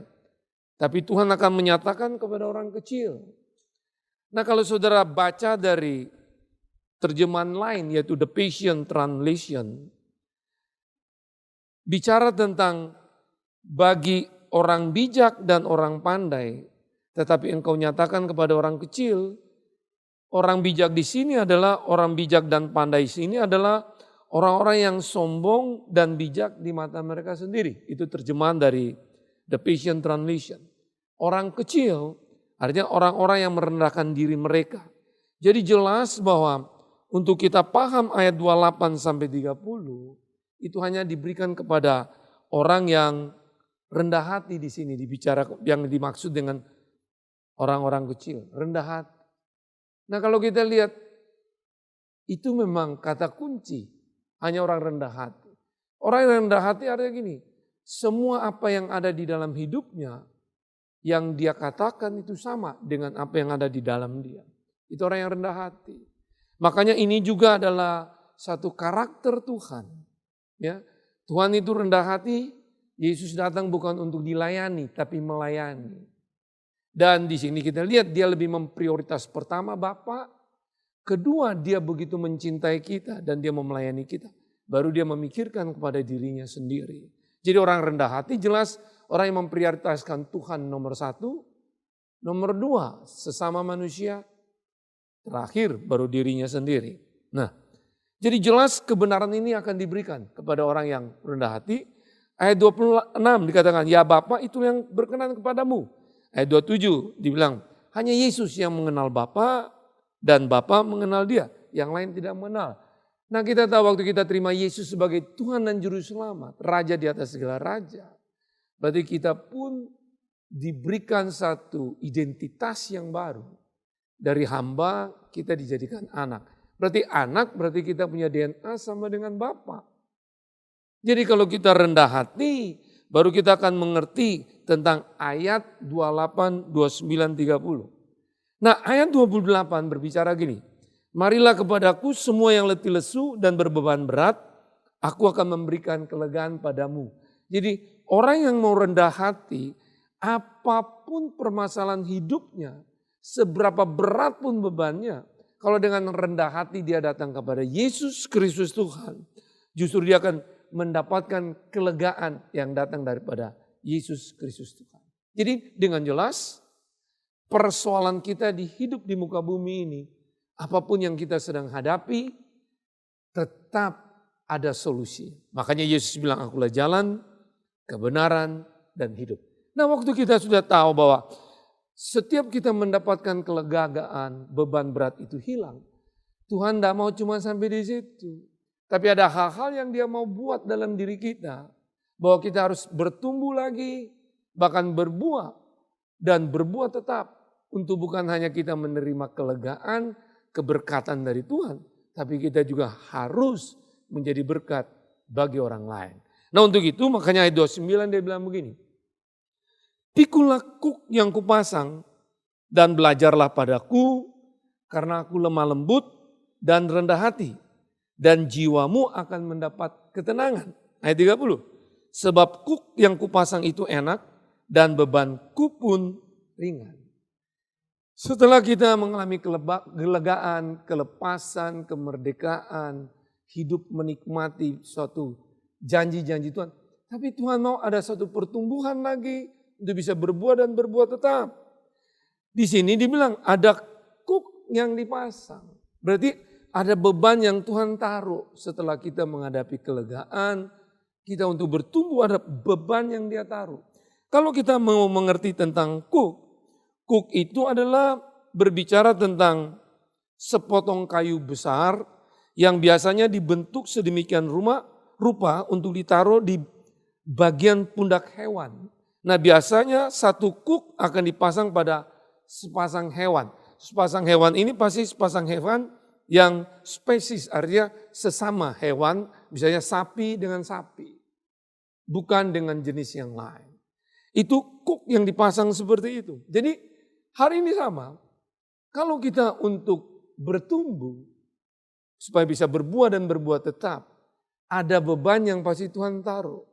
Tapi Tuhan akan menyatakan kepada orang kecil. Nah, kalau saudara baca dari terjemahan lain yaitu The Passion Translation, bicara tentang bagi orang bijak dan orang pandai, tetapi engkau nyatakan kepada orang kecil. Orang bijak di sini adalah orang bijak dan pandai di sini adalah orang-orang yang sombong dan bijak di mata mereka sendiri. Itu terjemahan dari The Passion Translation. Orang kecil artinya orang-orang yang merendahkan diri mereka. Jadi jelas bahwa untuk kita paham ayat 28 sampai 30 itu hanya diberikan kepada orang yang rendah hati di sini, dibicara yang dimaksud dengan orang-orang kecil, rendah hati. Nah, kalau kita lihat itu memang kata kunci, hanya orang rendah hati. Orang yang rendah hati artinya gini, semua apa yang ada di dalam hidupnya yang dia katakan itu sama dengan apa yang ada di dalam dia. Itu orang yang rendah hati. Makanya ini juga adalah satu karakter Tuhan. Ya, Tuhan itu rendah hati. Yesus datang bukan untuk dilayani, tapi melayani. Dan di sini kita lihat dia lebih memprioritas pertama Bapa, kedua dia begitu mencintai kita dan dia melayani kita. Baru dia memikirkan kepada dirinya sendiri. Jadi orang rendah hati jelas orang yang memprioritaskan Tuhan nomor satu, nomor dua sesama manusia, terakhir baru dirinya sendiri. Nah, jadi jelas kebenaran ini akan diberikan kepada orang yang rendah hati. Ayat 26 dikatakan, ya Bapa itu yang berkenan kepadamu. Ayat 27 dibilang, hanya Yesus yang mengenal Bapa dan Bapa mengenal dia. Yang lain tidak mengenal. Nah, kita tahu waktu kita terima Yesus sebagai Tuhan dan Juru Selamat, Raja di atas segala raja. Berarti kita pun diberikan satu identitas yang baru. Dari hamba kita dijadikan anak. Berarti anak berarti kita punya DNA sama dengan Bapa. Jadi kalau kita rendah hati, baru kita akan mengerti tentang ayat 28, 29, 30. Nah, ayat 28 berbicara gini. Marilah kepadaku semua yang letih lesu dan berbeban berat, aku akan memberikan kelegaan padamu. Jadi orang yang mau rendah hati, apapun permasalahan hidupnya, seberapa berat pun bebannya, kalau dengan rendah hati dia datang kepada Yesus Kristus Tuhan, justru dia akan mendapatkan kelegaan yang datang daripada Yesus Kristus Tuhan. Jadi dengan jelas persoalan kita di hidup di muka bumi ini, apapun yang kita sedang hadapi, tetap ada solusi. Makanya Yesus bilang, akulah jalan, kebenaran, dan hidup. Nah, waktu kita sudah tahu bahwa setiap kita mendapatkan kelegaan, beban berat itu hilang. Tuhan tidak mau cuma sampai di situ. Tapi ada hal-hal yang dia mau buat dalam diri kita. Bahwa kita harus bertumbuh lagi, bahkan berbuah. Dan berbuah tetap. Untuk bukan hanya kita menerima kelegaan, keberkatan dari Tuhan. Tapi kita juga harus menjadi berkat bagi orang lain. Nah, untuk itu makanya ayat 29 dia bilang begini. Pikulah kuk yang kupasang dan belajarlah padaku karena aku lemah lembut dan rendah hati. Dan jiwamu akan mendapat ketenangan. Ayat 30. Sebab kuk yang kupasang itu enak dan bebanku pun ringan. Setelah kita mengalami kelegaan, kelepasan, kemerdekaan, hidup menikmati suatu janji-janji Tuhan. Tapi Tuhan mau ada satu pertumbuhan lagi untuk bisa berbuah dan berbuah tetap. Di sini dibilang ada kuk yang dipasang. Berarti ada beban yang Tuhan taruh setelah kita menghadapi kelegaan, kita untuk bertumbuh ada beban yang dia taruh. Kalau kita mau mengerti tentang kuk itu adalah berbicara tentang sepotong kayu besar yang biasanya dibentuk sedemikian rupa untuk ditaruh di bagian pundak hewan. Nah biasanya satu kuk akan dipasang pada sepasang hewan. Sepasang hewan ini pasti sepasang hewan yang spesies, artinya sesama hewan, misalnya sapi dengan sapi. Bukan dengan jenis yang lain. Itu kuk yang dipasang seperti itu. Jadi hari ini sama, kalau kita untuk bertumbuh, supaya bisa berbuah dan berbuah tetap, ada beban yang pasti Tuhan taruh.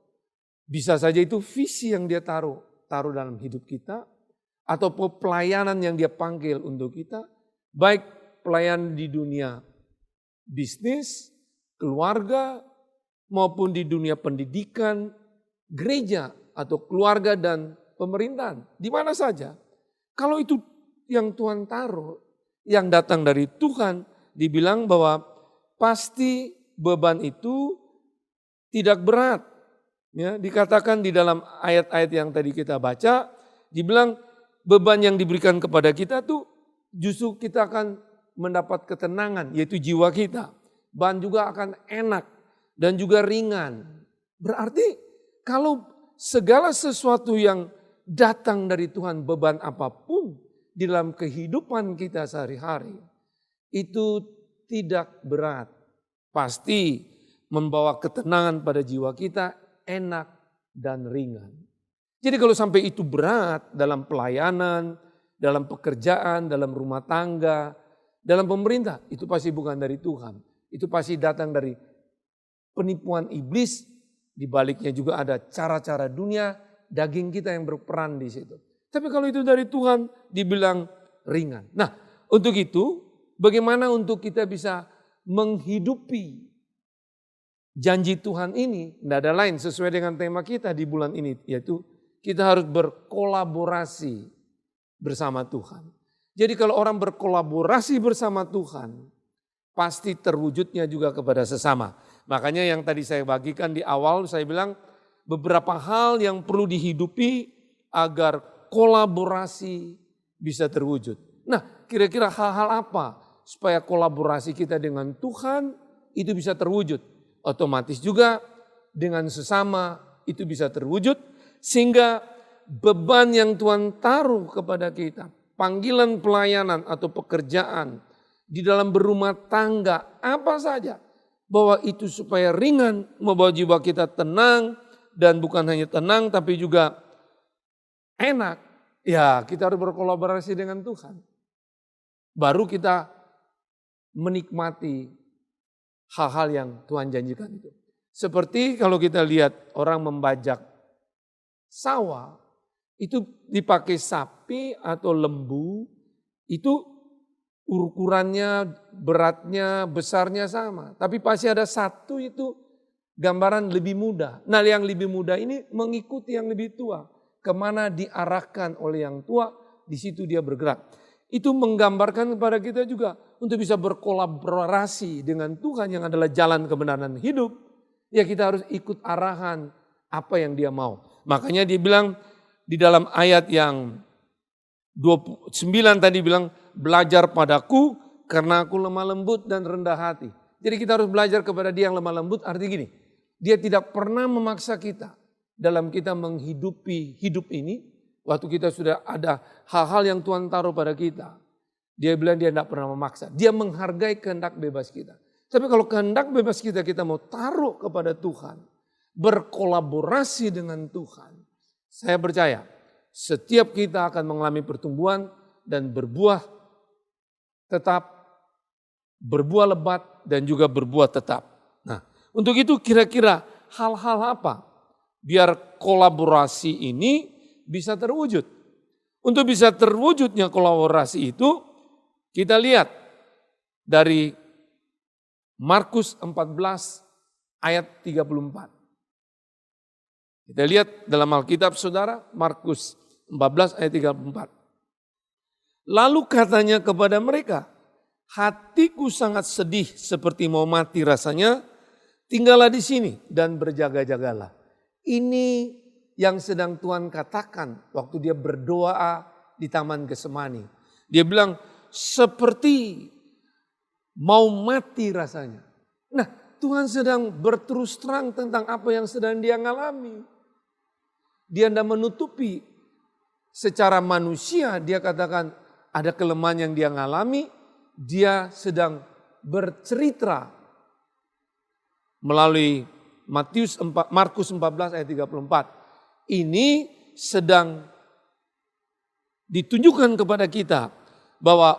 Bisa saja itu visi yang dia taruh dalam hidup kita, atau pelayanan yang dia panggil untuk kita, baik pelayanan di dunia bisnis, keluarga, maupun di dunia pendidikan, gereja, atau keluarga dan pemerintahan. Di mana saja. Kalau itu yang Tuhan taruh, yang datang dari Tuhan, dibilang bahwa pasti beban itu tidak berat. Ya, dikatakan di dalam ayat-ayat yang tadi kita baca, dibilang beban yang diberikan kepada kita tuh justru kita akan mendapat ketenangan, yaitu jiwa kita. Beban juga akan enak dan juga ringan. Berarti kalau segala sesuatu yang datang dari Tuhan, beban apapun di dalam kehidupan kita sehari-hari, itu tidak berat. Pasti membawa ketenangan pada jiwa kita, enak dan ringan. Jadi kalau sampai itu berat dalam pelayanan, dalam pekerjaan, dalam rumah tangga, dalam pemerintah, itu pasti bukan dari Tuhan. Itu pasti datang dari penipuan iblis, di baliknya juga ada cara-cara dunia, daging kita yang berperan di situ. Tapi kalau itu dari Tuhan, dibilang ringan. Nah, untuk itu, bagaimana untuk kita bisa menghidupi janji Tuhan ini? Tidak ada lain sesuai dengan tema kita di bulan ini, yaitu kita harus berkolaborasi bersama Tuhan. Jadi kalau orang berkolaborasi bersama Tuhan, pasti terwujudnya juga kepada sesama. Makanya yang tadi saya bagikan di awal, saya bilang beberapa hal yang perlu dihidupi agar kolaborasi bisa terwujud. Nah, kira-kira hal-hal apa supaya kolaborasi kita dengan Tuhan itu bisa terwujud? Otomatis juga dengan sesama itu bisa terwujud, sehingga beban yang Tuhan taruh kepada kita, panggilan pelayanan atau pekerjaan, di dalam berumah tangga, apa saja, bahwa itu supaya ringan, membawa jiwa kita tenang, dan bukan hanya tenang tapi juga enak. Ya, kita harus berkolaborasi dengan Tuhan. Baru kita menikmati hal-hal yang Tuhan janjikan itu. Seperti kalau kita lihat orang membajak sawah, itu dipakai sapi atau lembu, itu ukurannya, beratnya, besarnya sama. Tapi pasti ada satu itu gambaran lebih muda. Nah yang lebih muda ini mengikuti yang lebih tua. Kemana diarahkan oleh yang tua, di situ dia bergerak. Itu menggambarkan kepada kita juga untuk bisa berkolaborasi dengan Tuhan yang adalah jalan kebenaran hidup. Ya kita harus ikut arahan apa yang dia mau. Makanya dia bilang di dalam ayat yang 29 tadi bilang, belajar padaku karena aku lemah lembut dan rendah hati. Jadi kita harus belajar kepada dia yang lemah lembut, artinya gini, dia tidak pernah memaksa kita dalam kita menghidupi hidup ini. Waktu kita sudah ada hal-hal yang Tuhan taruh pada kita, dia bilang dia tidak pernah memaksa. Dia menghargai kehendak bebas kita. Tapi kalau kehendak bebas kita mau taruh kepada Tuhan, berkolaborasi dengan Tuhan, saya percaya setiap kita akan mengalami pertumbuhan dan berbuah tetap, berbuah lebat dan juga berbuah tetap. Nah, untuk itu kira-kira hal-hal apa biar kolaborasi ini bisa terwujud? Untuk bisa terwujudnya kolaborasi itu kita lihat dari Markus 14 ayat 34. Kita lihat dalam Alkitab saudara, Markus 14 ayat 34. Lalu katanya kepada mereka, hatiku sangat sedih seperti mau mati rasanya, Tinggallah di sini dan berjaga-jagalah. Ini yang sedang Tuhan katakan waktu dia berdoa di Taman Getsemani. Dia bilang seperti mau mati rasanya. Nah, Tuhan sedang berterus terang tentang apa yang sedang dia alami. Dia tidak menutupi secara manusia, dia katakan ada kelemahan yang dia alami. Dia sedang bercerita melalui Markus 14 ayat 34. Ini sedang ditunjukkan kepada kita bahwa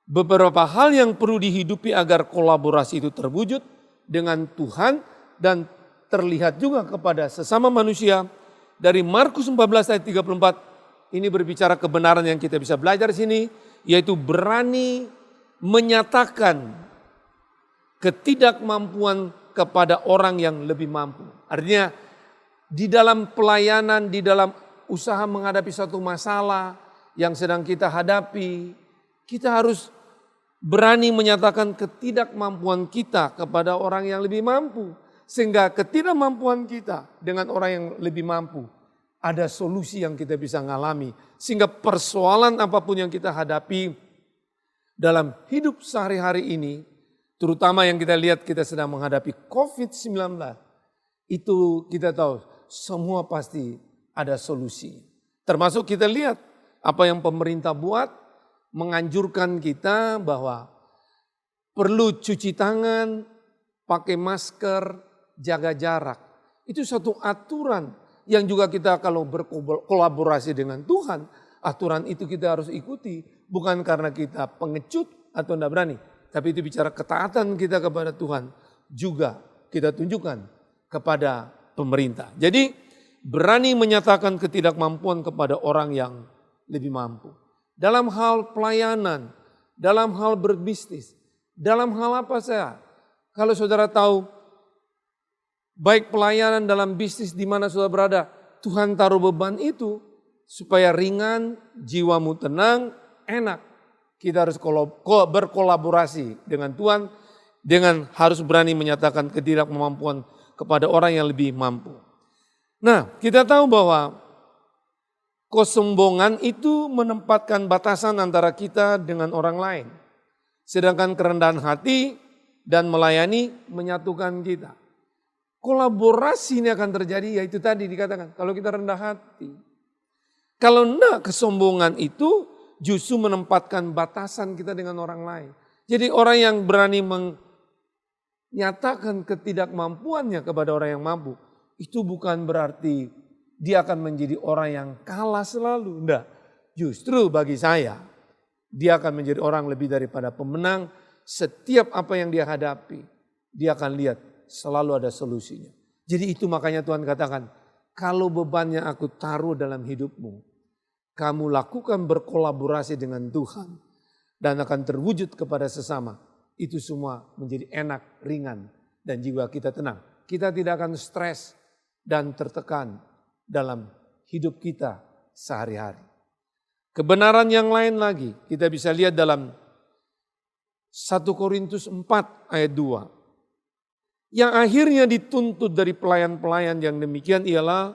beberapa hal yang perlu dihidupi agar kolaborasi itu terwujud dengan Tuhan dan terlihat juga kepada sesama manusia. Dari Markus 14 ayat 34 ini berbicara kebenaran yang kita bisa belajar di sini, yaitu berani menyatakan ketidakmampuan kepada orang yang lebih mampu. Artinya di dalam pelayanan, di dalam usaha menghadapi suatu masalah yang sedang kita hadapi, kita harus berani menyatakan ketidakmampuan kita kepada orang yang lebih mampu. Sehingga ketidakmampuan kita dengan orang yang lebih mampu, ada solusi yang kita bisa ngalami. Sehingga persoalan apapun yang kita hadapi dalam hidup sehari-hari ini, terutama yang kita lihat kita sedang menghadapi COVID-19, itu kita tahu semua pasti ada solusi. Termasuk kita lihat apa yang pemerintah buat, menganjurkan kita bahwa perlu cuci tangan, pakai masker, jaga jarak. Itu satu aturan yang juga kita kalau berkolaborasi dengan Tuhan, aturan itu kita harus ikuti. Bukan karena kita pengecut atau tidak berani, tapi itu bicara ketaatan kita kepada Tuhan. Juga kita tunjukkan kepada pemerintah. Jadi berani menyatakan ketidakmampuan kepada orang yang lebih mampu. Dalam hal pelayanan, dalam hal berbisnis, dalam hal apa saja. Kalau saudara tahu, baik pelayanan dalam bisnis di mana saudara berada, Tuhan taruh beban itu supaya ringan, jiwamu tenang, enak. Kita harus berkolaborasi dengan Tuhan, dengan harus berani menyatakan ketidakmampuan kepada orang yang lebih mampu. Nah, kita tahu bahwa kesombongan itu menempatkan batasan antara kita dengan orang lain. Sedangkan kerendahan hati dan melayani menyatukan kita. Kolaborasi ini akan terjadi, yaitu tadi dikatakan, kalau kita rendah hati. Kalau enggak, kesombongan itu justru menempatkan batasan kita dengan orang lain. Jadi orang yang berani menyatakan ketidakmampuannya kepada orang yang mampu, itu bukan berarti dia akan menjadi orang yang kalah selalu. Enggak, justru bagi saya, dia akan menjadi orang lebih daripada pemenang. Setiap apa yang dia hadapi, dia akan lihat selalu ada solusinya. Jadi itu makanya Tuhan katakan, kalau bebannya aku taruh dalam hidupmu, kamu lakukan berkolaborasi dengan Tuhan dan akan terwujud kepada sesama. Itu semua menjadi enak, ringan, dan jiwa kita tenang. Kita tidak akan stres dan tertekan dalam hidup kita sehari-hari. Kebenaran yang lain lagi kita bisa lihat dalam 1 Korintus 4 ayat 2. Yang akhirnya dituntut dari pelayan-pelayan yang demikian ialah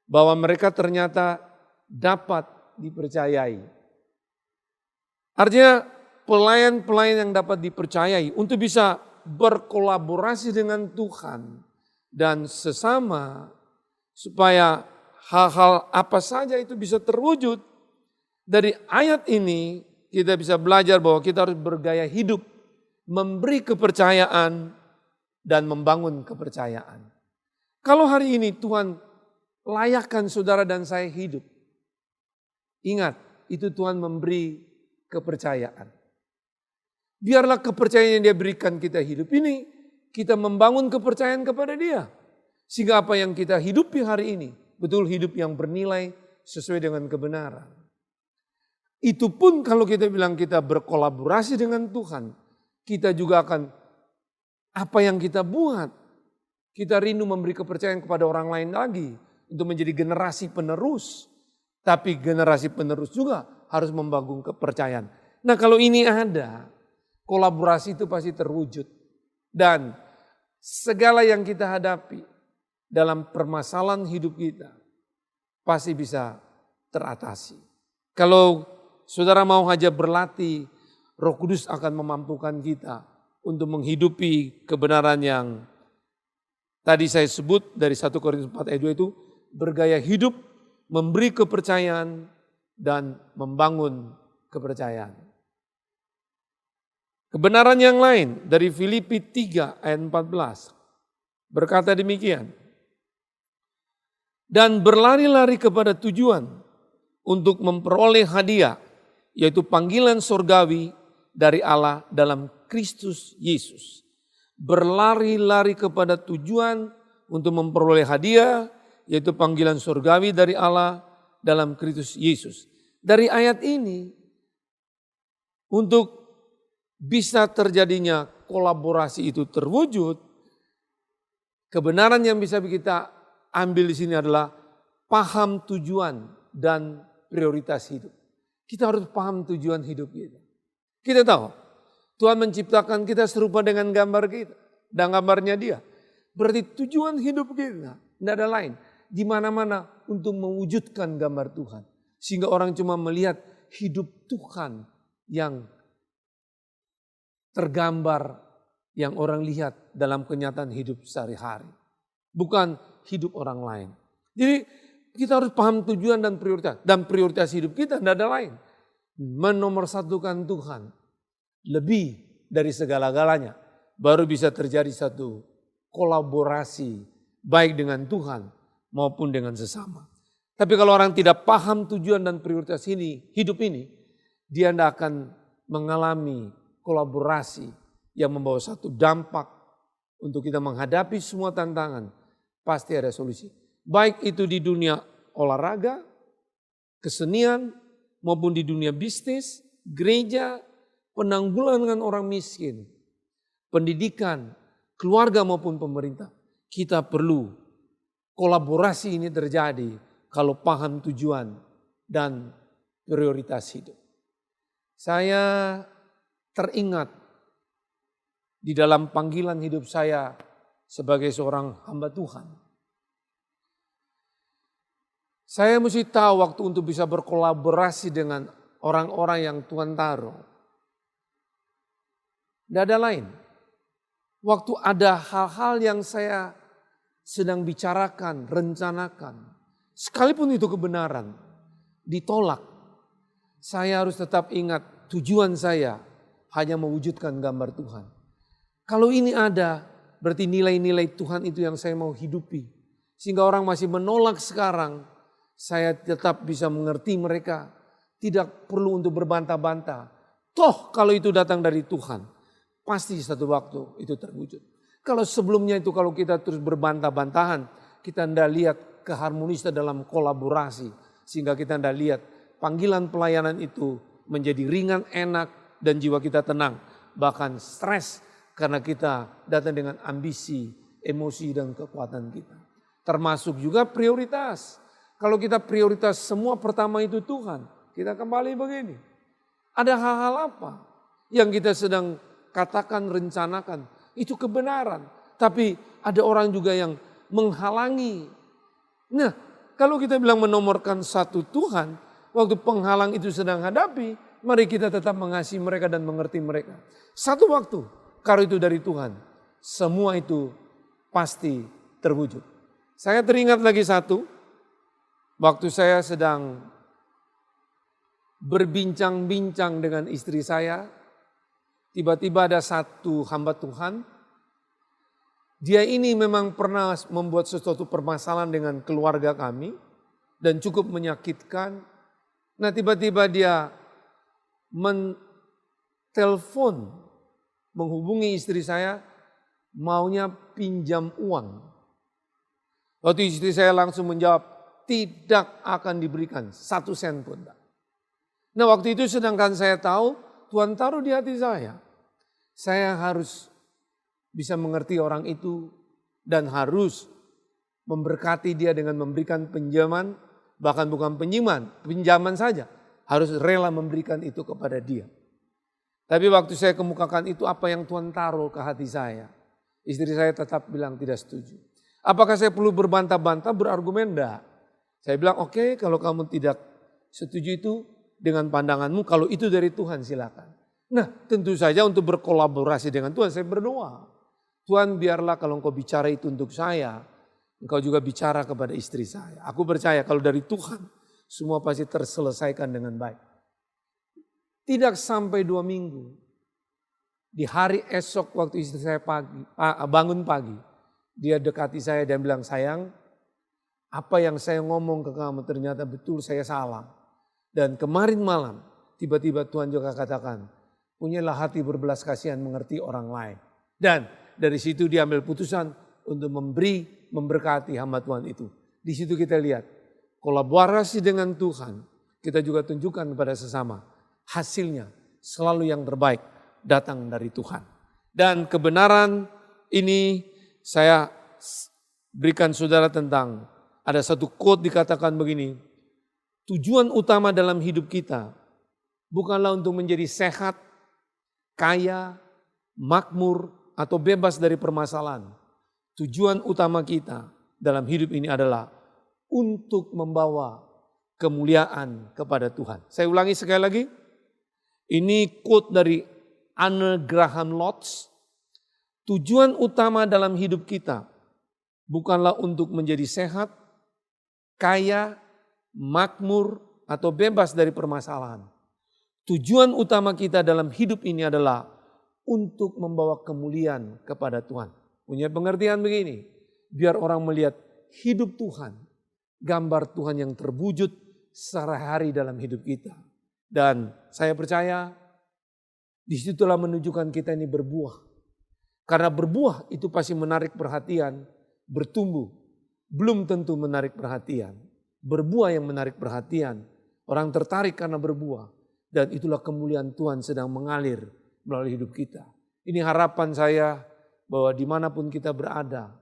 bahwa mereka ternyata dapat dipercayai. Artinya pelayan-pelayan yang dapat dipercayai untuk bisa berkolaborasi dengan Tuhan dan sesama supaya hal-hal apa saja itu bisa terwujud. Dari ayat ini kita bisa belajar bahwa kita harus bergaya hidup, memberi kepercayaan dan membangun kepercayaan. Kalau hari ini Tuhan layakkan saudara dan saya hidup, ingat itu Tuhan memberi kepercayaan. Biarlah kepercayaan yang dia berikan kita hidup ini, kita membangun kepercayaan kepada dia. Sehingga apa yang kita hidupi hari ini, betul hidup yang bernilai sesuai dengan kebenaran. Itu pun kalau kita bilang kita berkolaborasi dengan Tuhan, kita juga akan apa yang kita buat, kita rindu memberi kepercayaan kepada orang lain lagi untuk menjadi generasi penerus. Tapi generasi penerus juga harus membangun kepercayaan. Nah kalau ini ada, kolaborasi itu pasti terwujud. Dan segala yang kita hadapi dalam permasalahan hidup kita pasti bisa teratasi. Kalau saudara mau aja berlatih, Roh Kudus akan memampukan kita untuk menghidupi kebenaran yang tadi saya sebut dari 1 Korintus 4 ayat 2 itu, bergaya hidup, memberi kepercayaan, dan membangun kepercayaan. Kebenaran yang lain dari Filipi 3 ayat 14 berkata demikian. Dan berlari-lari kepada tujuan untuk memperoleh hadiah, yaitu panggilan surgawi dari Allah dalam Kristus Yesus. Berlari-lari kepada tujuan untuk memperoleh hadiah, yaitu panggilan surgawi dari Allah dalam Kristus Yesus. Dari ayat ini, untuk bisa terjadinya kolaborasi itu terwujud, kebenaran yang bisa kita ambil di sini adalah paham tujuan dan prioritas hidup. Kita harus paham tujuan hidup kita. Kita tahu Tuhan menciptakan kita serupa dengan gambar kita dan gambarnya Dia. Berarti tujuan hidup kita tidak ada lain, di mana-mana untuk mewujudkan gambar Tuhan. Sehingga orang cuma melihat hidup Tuhan yang tergambar, yang orang lihat dalam kenyataan hidup sehari-hari. Bukan hidup orang lain. Jadi kita harus paham tujuan dan prioritas. Dan prioritas hidup kita tidak ada lain. Menomorsatukan Tuhan lebih dari segala-galanya. Baru bisa terjadi satu kolaborasi baik dengan Tuhan maupun dengan sesama. Tapi kalau orang tidak paham tujuan dan prioritas ini, hidup ini, dia tidak akan mengalami kolaborasi yang membawa satu dampak untuk kita menghadapi semua tantangan. Pasti ada solusi. Baik itu di dunia olahraga, kesenian, maupun di dunia bisnis, gereja, penanggulangan orang miskin, pendidikan, keluarga maupun pemerintah. Kita perlu kolaborasi ini terjadi kalau paham tujuan dan prioritas hidup. Saya teringat di dalam panggilan hidup saya sebagai seorang hamba Tuhan. Saya mesti tahu waktu untuk bisa berkolaborasi dengan orang-orang yang Tuhan taruh. Tidak ada lain. Waktu ada hal-hal yang saya sedang bicarakan, rencanakan, sekalipun itu kebenaran, ditolak. Saya harus tetap ingat tujuan saya hanya mewujudkan gambar Tuhan. Kalau ini ada, berarti nilai-nilai Tuhan itu yang saya mau hidupi. Sehingga orang masih menolak sekarang, saya tetap bisa mengerti mereka. Tidak perlu untuk berbantah-bantah. Toh kalau itu datang dari Tuhan, pasti satu waktu itu terwujud. Kalau sebelumnya itu kalau kita terus berbantah-bantahan, kita tidak lihat keharmonisan dalam kolaborasi. Sehingga kita tidak lihat panggilan pelayanan itu menjadi ringan, enak, dan jiwa kita tenang. Bahkan stres karena kita datang dengan ambisi, emosi, dan kekuatan kita. Termasuk juga prioritas. Kalau kita prioritas semua pertama itu Tuhan, kita kembali begini. Ada hal-hal apa yang kita sedang katakan, rencanakan, itu kebenaran. Tapi ada orang juga yang menghalangi. Nah, kalau kita bilang menomorkan satu Tuhan, waktu penghalang itu sedang hadapi, mari kita tetap mengasihi mereka dan mengerti mereka. Satu waktu, kalau itu dari Tuhan, semua itu pasti terwujud. Saya teringat lagi satu, waktu saya sedang berbincang-bincang dengan istri saya, tiba-tiba ada satu hamba Tuhan. Dia ini memang pernah membuat sesuatu permasalahan dengan keluarga kami dan cukup menyakitkan. Nah, tiba-tiba dia menelpon, menghubungi istri saya, maunya pinjam uang. Waktu istri saya langsung menjawab, tidak akan diberikan 1 sen pun. Nah, waktu itu sedangkan saya tahu Tuhan taruh di hati saya harus bisa mengerti orang itu dan harus memberkati dia dengan memberikan pinjaman, bahkan bukan pinjaman saja, harus rela memberikan itu kepada dia. Tapi waktu saya kemukakan itu apa yang Tuhan taruh ke hati saya, Istri saya tetap bilang tidak setuju. Apakah saya perlu berbantah-bantah, berargumen? Enggak. Saya bilang oke, kalau kamu tidak setuju itu dengan pandanganmu, kalau itu dari Tuhan silakan. Nah tentu saja untuk berkolaborasi dengan Tuhan saya berdoa. Tuhan biarlah kalau engkau bicara itu untuk saya, engkau juga bicara kepada istri saya. Aku percaya kalau dari Tuhan semua pasti terselesaikan dengan baik. Tidak sampai 2 minggu. Di hari esok waktu istri saya bangun pagi. Dia dekati saya dan bilang, sayang apa yang saya ngomong ke kamu ternyata betul saya salah. Dan kemarin malam tiba-tiba Tuhan juga katakan, punyalah hati berbelas kasihan mengerti orang lain. Dan dari situ dia ambil putusan untuk memberkati hamba Tuhan itu. Di situ kita lihat kolaborasi dengan Tuhan, kita juga tunjukkan kepada sesama. Hasilnya selalu yang terbaik datang dari Tuhan. Dan kebenaran ini saya berikan saudara tentang ada satu quote dikatakan begini. Tujuan utama dalam hidup kita bukanlah untuk menjadi sehat, kaya, makmur, atau bebas dari permasalahan. Tujuan utama kita dalam hidup ini adalah untuk membawa kemuliaan kepada Tuhan. Saya ulangi sekali lagi. Ini quote dari Anne Graham Lotz. Tujuan utama dalam hidup kita bukanlah untuk menjadi sehat, kaya, makmur, atau bebas dari permasalahan. Tujuan utama kita dalam hidup ini adalah untuk membawa kemuliaan kepada Tuhan. Punya pengertian begini, biar orang melihat hidup Tuhan, gambar Tuhan yang terwujud sehari-hari dalam hidup kita. Dan saya percaya disitulah menunjukkan kita ini berbuah. Karena berbuah itu pasti menarik perhatian, bertumbuh belum tentu menarik perhatian. Berbuah yang menarik perhatian, orang tertarik karena berbuah. Dan itulah kemuliaan Tuhan sedang mengalir melalui hidup kita. Ini harapan saya bahwa dimanapun kita berada,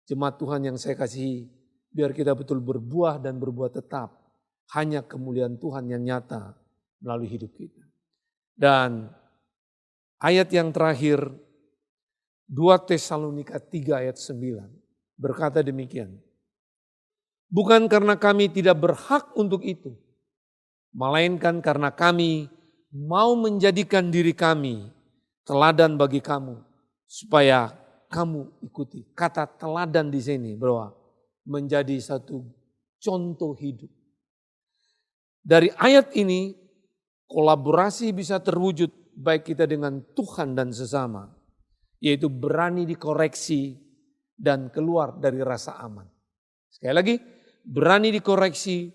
jemaat Tuhan yang saya kasihi, biar kita betul berbuah dan berbuah tetap. Hanya kemuliaan Tuhan yang nyata melalui hidup kita. Dan ayat yang terakhir, 2 Tesalonika 3 ayat 9 berkata demikian. Bukan karena kami tidak berhak untuk itu, melainkan karena kami mau menjadikan diri kami teladan bagi kamu, supaya kamu ikuti. Kata teladan di sini, bahwa menjadi satu contoh hidup. Dari ayat ini, kolaborasi bisa terwujud baik kita dengan Tuhan dan sesama, yaitu berani dikoreksi dan keluar dari rasa aman. Sekali lagi, berani dikoreksi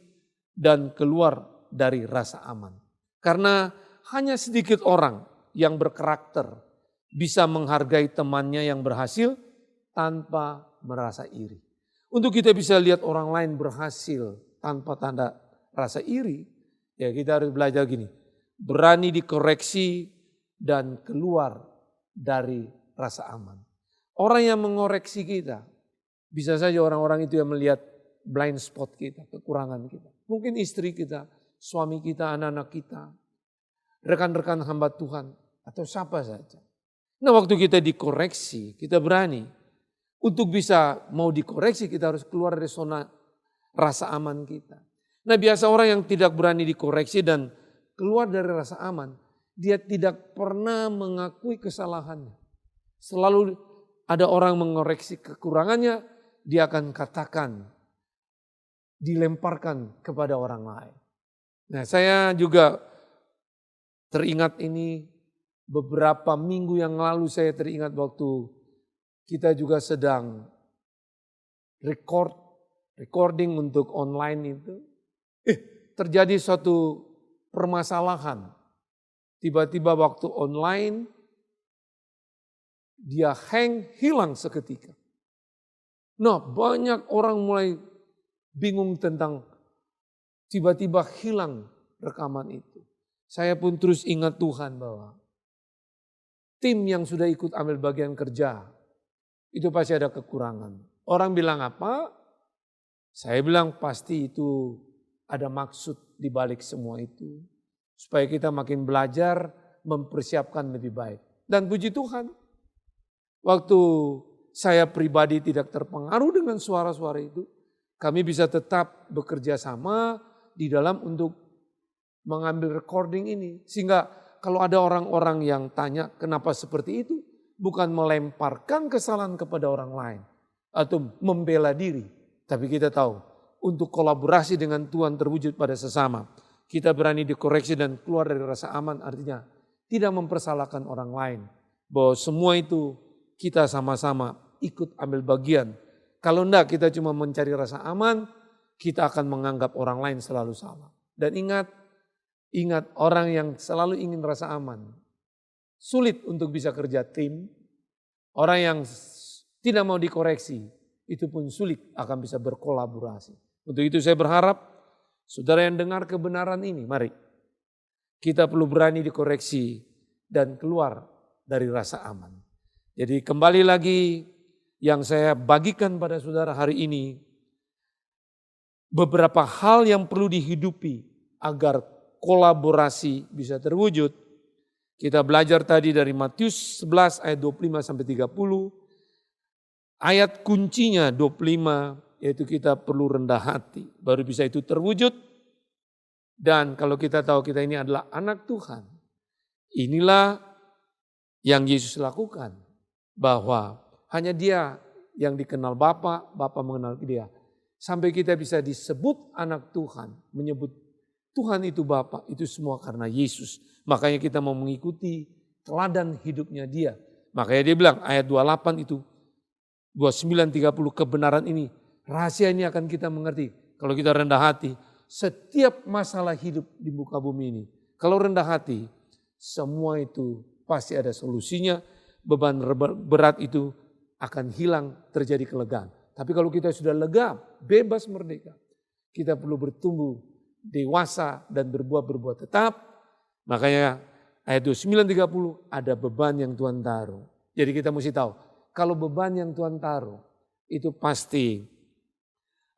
dan keluar dari rasa aman. Karena hanya sedikit orang yang berkarakter bisa menghargai temannya yang berhasil tanpa merasa iri. Untuk kita bisa lihat orang lain berhasil tanpa tanda rasa iri, ya kita harus belajar gini. Berani dikoreksi dan keluar dari rasa aman. Orang yang mengoreksi kita, bisa saja orang-orang itu yang melihat blind spot kita, kekurangan kita. Mungkin istri kita, suami kita, anak-anak kita, rekan-rekan hamba Tuhan, atau siapa saja. Nah waktu kita dikoreksi, kita berani. Untuk bisa mau dikoreksi, kita harus keluar dari zona rasa aman kita. Nah biasa orang yang tidak berani dikoreksi dan keluar dari rasa aman, dia tidak pernah mengakui kesalahannya. Selalu ada orang mengoreksi kekurangannya, dia akan katakan, dilemparkan kepada orang lain. Nah saya juga teringat ini beberapa minggu yang lalu, saya teringat waktu kita juga sedang recording untuk online itu. Terjadi suatu permasalahan. Tiba-tiba waktu online, dia hilang seketika. Nah banyak orang mulai bingung tentang tiba-tiba hilang rekaman itu. Saya pun terus ingat Tuhan bahwa tim yang sudah ikut ambil bagian kerja, itu pasti ada kekurangan. Orang bilang apa? Saya bilang pasti itu ada maksud di balik semua itu. Supaya kita makin belajar mempersiapkan lebih baik. Dan puji Tuhan, Waktu saya pribadi tidak terpengaruh dengan suara-suara itu, kami bisa tetap bekerja sama di dalam untuk mengambil recording ini. Sehingga kalau ada orang-orang yang tanya kenapa seperti itu, bukan melemparkan kesalahan kepada orang lain atau membela diri. Tapi kita tahu untuk kolaborasi dengan Tuhan terwujud pada sesama. Kita berani dikoreksi dan keluar dari rasa aman, artinya tidak mempersalahkan orang lain. Bahwa semua itu kita sama-sama ikut ambil bagian. Kalau enggak kita cuma mencari rasa aman, kita akan menganggap orang lain selalu salah. Dan ingat orang yang selalu ingin rasa aman, sulit untuk bisa kerja tim. Orang yang tidak mau dikoreksi, itu pun sulit akan bisa berkolaborasi. Untuk itu saya berharap, saudara yang dengar kebenaran ini, mari kita perlu berani dikoreksi dan keluar dari rasa aman. Jadi kembali lagi yang saya bagikan pada saudara hari ini, beberapa hal yang perlu dihidupi agar kolaborasi bisa terwujud. Kita belajar tadi dari Matius 11 ayat 25 sampai 30. Ayat kuncinya 25 yaitu kita perlu rendah hati, baru bisa itu terwujud. Dan kalau kita tahu kita ini adalah anak Tuhan, inilah yang Yesus lakukan. Bahwa hanya Dia yang dikenal Bapa, Bapa mengenal Dia. Sampai kita bisa disebut anak Tuhan, menyebut Tuhan itu Bapa, itu semua karena Yesus. Makanya kita mau mengikuti teladan hidupnya Dia. Makanya Dia bilang ayat 28 itu, 29-30 kebenaran ini, rahasia ini akan kita mengerti. Kalau kita rendah hati, setiap masalah hidup di muka bumi ini, kalau rendah hati, semua itu pasti ada solusinya. Beban berat itu akan hilang, terjadi kelegaan. Tapi kalau kita sudah lega, bebas merdeka, kita perlu bertumbuh dewasa dan berbuat tetap. Makanya ayat 29-30 ada beban yang Tuhan taruh. Jadi kita mesti tahu, kalau beban yang Tuhan taruh itu pasti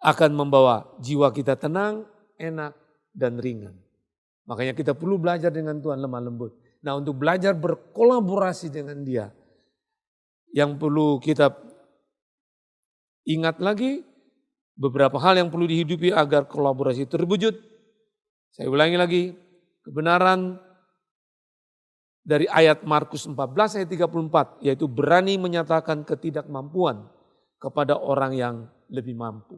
akan membawa jiwa kita tenang, enak, dan ringan. Makanya kita perlu belajar dengan Tuhan lemah lembut. Nah, untuk belajar berkolaborasi dengan Dia, yang perlu kita ingat lagi, beberapa hal yang perlu dihidupi agar kolaborasi terwujud. Saya ulangi lagi, kebenaran dari ayat Markus 14 ayat 34, yaitu berani menyatakan ketidakmampuan kepada orang yang lebih mampu.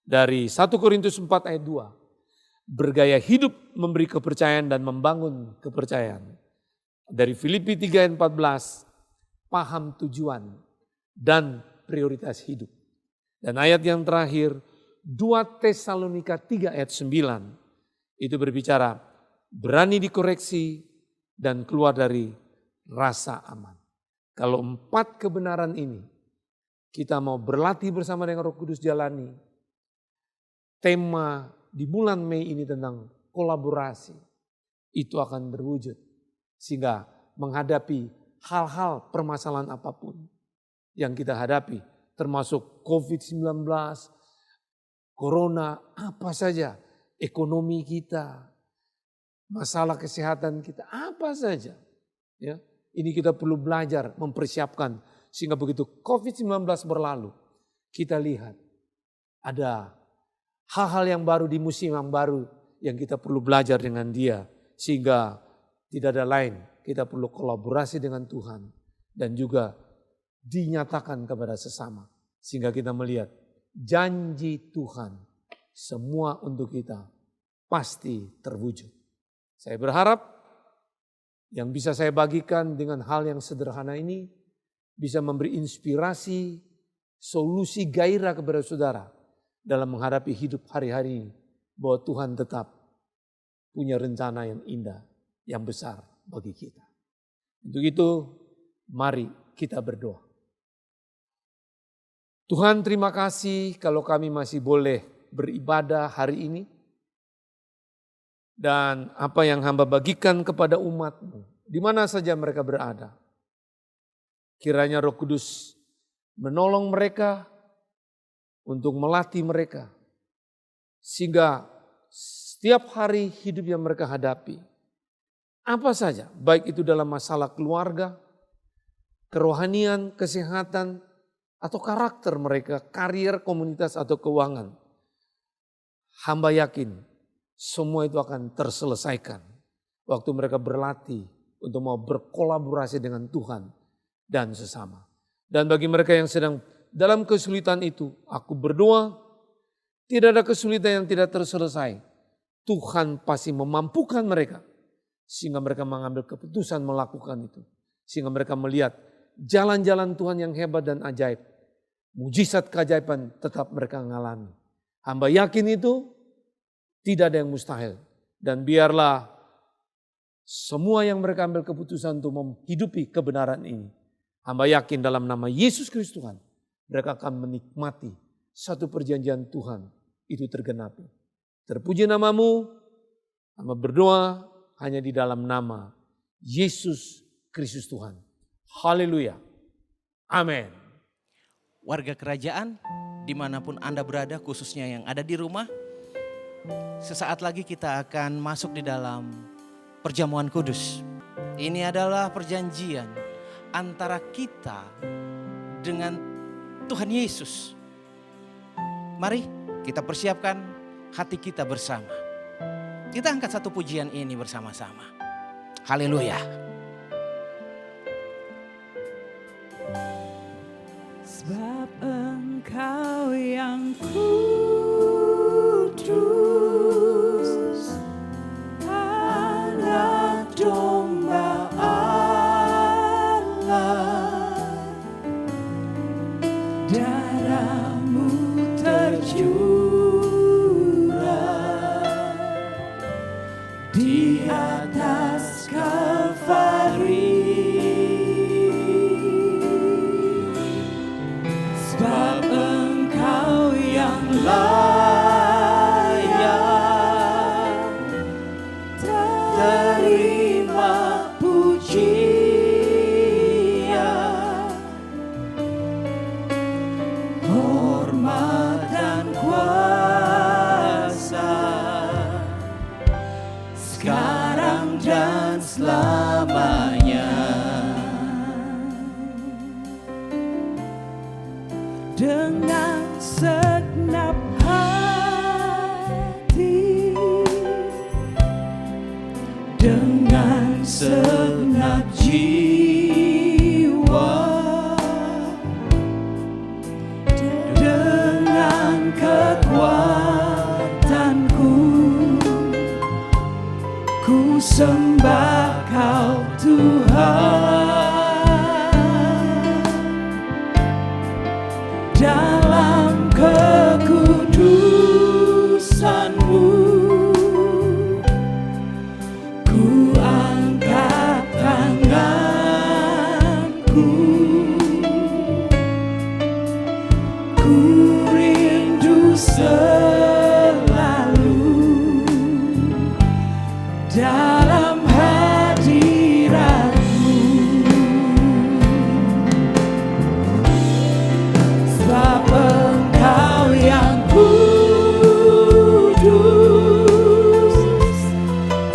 Dari 1 Korintus 4 ayat 2, bergaya hidup memberi kepercayaan dan membangun kepercayaan. Dari Filipi 3 ayat 14, paham tujuan dan prioritas hidup. Dan ayat yang terakhir, 2 Tesalonika 3 ayat 9, itu berbicara berani dikoreksi dan keluar dari rasa aman. Kalau 4 kebenaran ini kita mau berlatih bersama dengan Roh Kudus jalani, tema di bulan Mei ini tentang kolaborasi, itu akan terwujud. Sehingga menghadapi hal-hal permasalahan apapun yang kita hadapi, termasuk COVID-19, Corona, apa saja, ekonomi kita, masalah kesehatan kita, apa saja. Ya, ini kita perlu belajar, mempersiapkan, sehingga begitu COVID-19 berlalu, kita lihat ada hal-hal yang baru di musim yang baru yang kita perlu belajar dengan Dia, sehingga tidak ada lain, kita perlu kolaborasi dengan Tuhan dan juga dinyatakan kepada sesama. Sehingga kita melihat janji Tuhan semua untuk kita pasti terwujud. Saya berharap yang bisa saya bagikan dengan hal yang sederhana ini bisa memberi inspirasi, solusi gairah kepada saudara dalam menghadapi hidup hari-hari ini. Bahwa Tuhan tetap punya rencana yang indah, yang besar bagi kita. Untuk itu, mari kita berdoa. Tuhan, terima kasih kalau kami masih boleh beribadah hari ini. Dan apa yang hamba bagikan kepada umat-Mu, di mana saja mereka berada. Kiranya Roh Kudus menolong mereka untuk melatih mereka. Sehingga setiap hari hidup yang mereka hadapi, apa saja, baik itu dalam masalah keluarga, kerohanian, kesehatan, atau karakter mereka, karier, komunitas, atau keuangan. Hamba yakin semua itu akan terselesaikan waktu mereka berlatih untuk mau berkolaborasi dengan Tuhan dan sesama. Dan bagi mereka yang sedang dalam kesulitan itu, aku berdoa tidak ada kesulitan yang tidak terselesai. Tuhan pasti memampukan mereka sehingga mereka mengambil keputusan melakukan itu. Sehingga mereka melihat jalan-jalan Tuhan yang hebat dan ajaib. Mujizat keajaiban tetap mereka mengalami. Hamba yakin itu tidak ada yang mustahil. Dan biarlah semua yang mereka ambil keputusan untuk menghidupi kebenaran ini. Hamba yakin dalam nama Yesus Kristus Tuhan, mereka akan menikmati satu perjanjian Tuhan itu tergenapi. Terpuji namamu, hamba berdoa hanya di dalam nama Yesus Kristus Tuhan. Haleluya. Amin. Warga kerajaan, dimanapun Anda berada, khususnya yang ada di rumah, sesaat lagi kita akan masuk di dalam perjamuan kudus. Ini adalah perjanjian antara kita dengan Tuhan Yesus. Mari kita persiapkan hati kita bersama. Kita angkat satu pujian ini bersama-sama. Haleluya. Sebab Engkau yang kudus, Anak domba Allah, darah-Mu tercurah di atas Kalvari. Sebab Engkau yang layak terima pujian, hormat dan kuasa, sekarang dan selamanya. Dengan segenap hati, dengan segenap jiwa, dengan kekuatanku, ku sembah Kau Tuhan. Dalam kekudusan-Mu, ku angkat tanganku, ku rindu selalu dalam hadirat-Mu. Sebab Engkau yang kudus,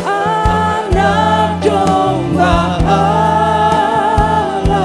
Anak domba Allah,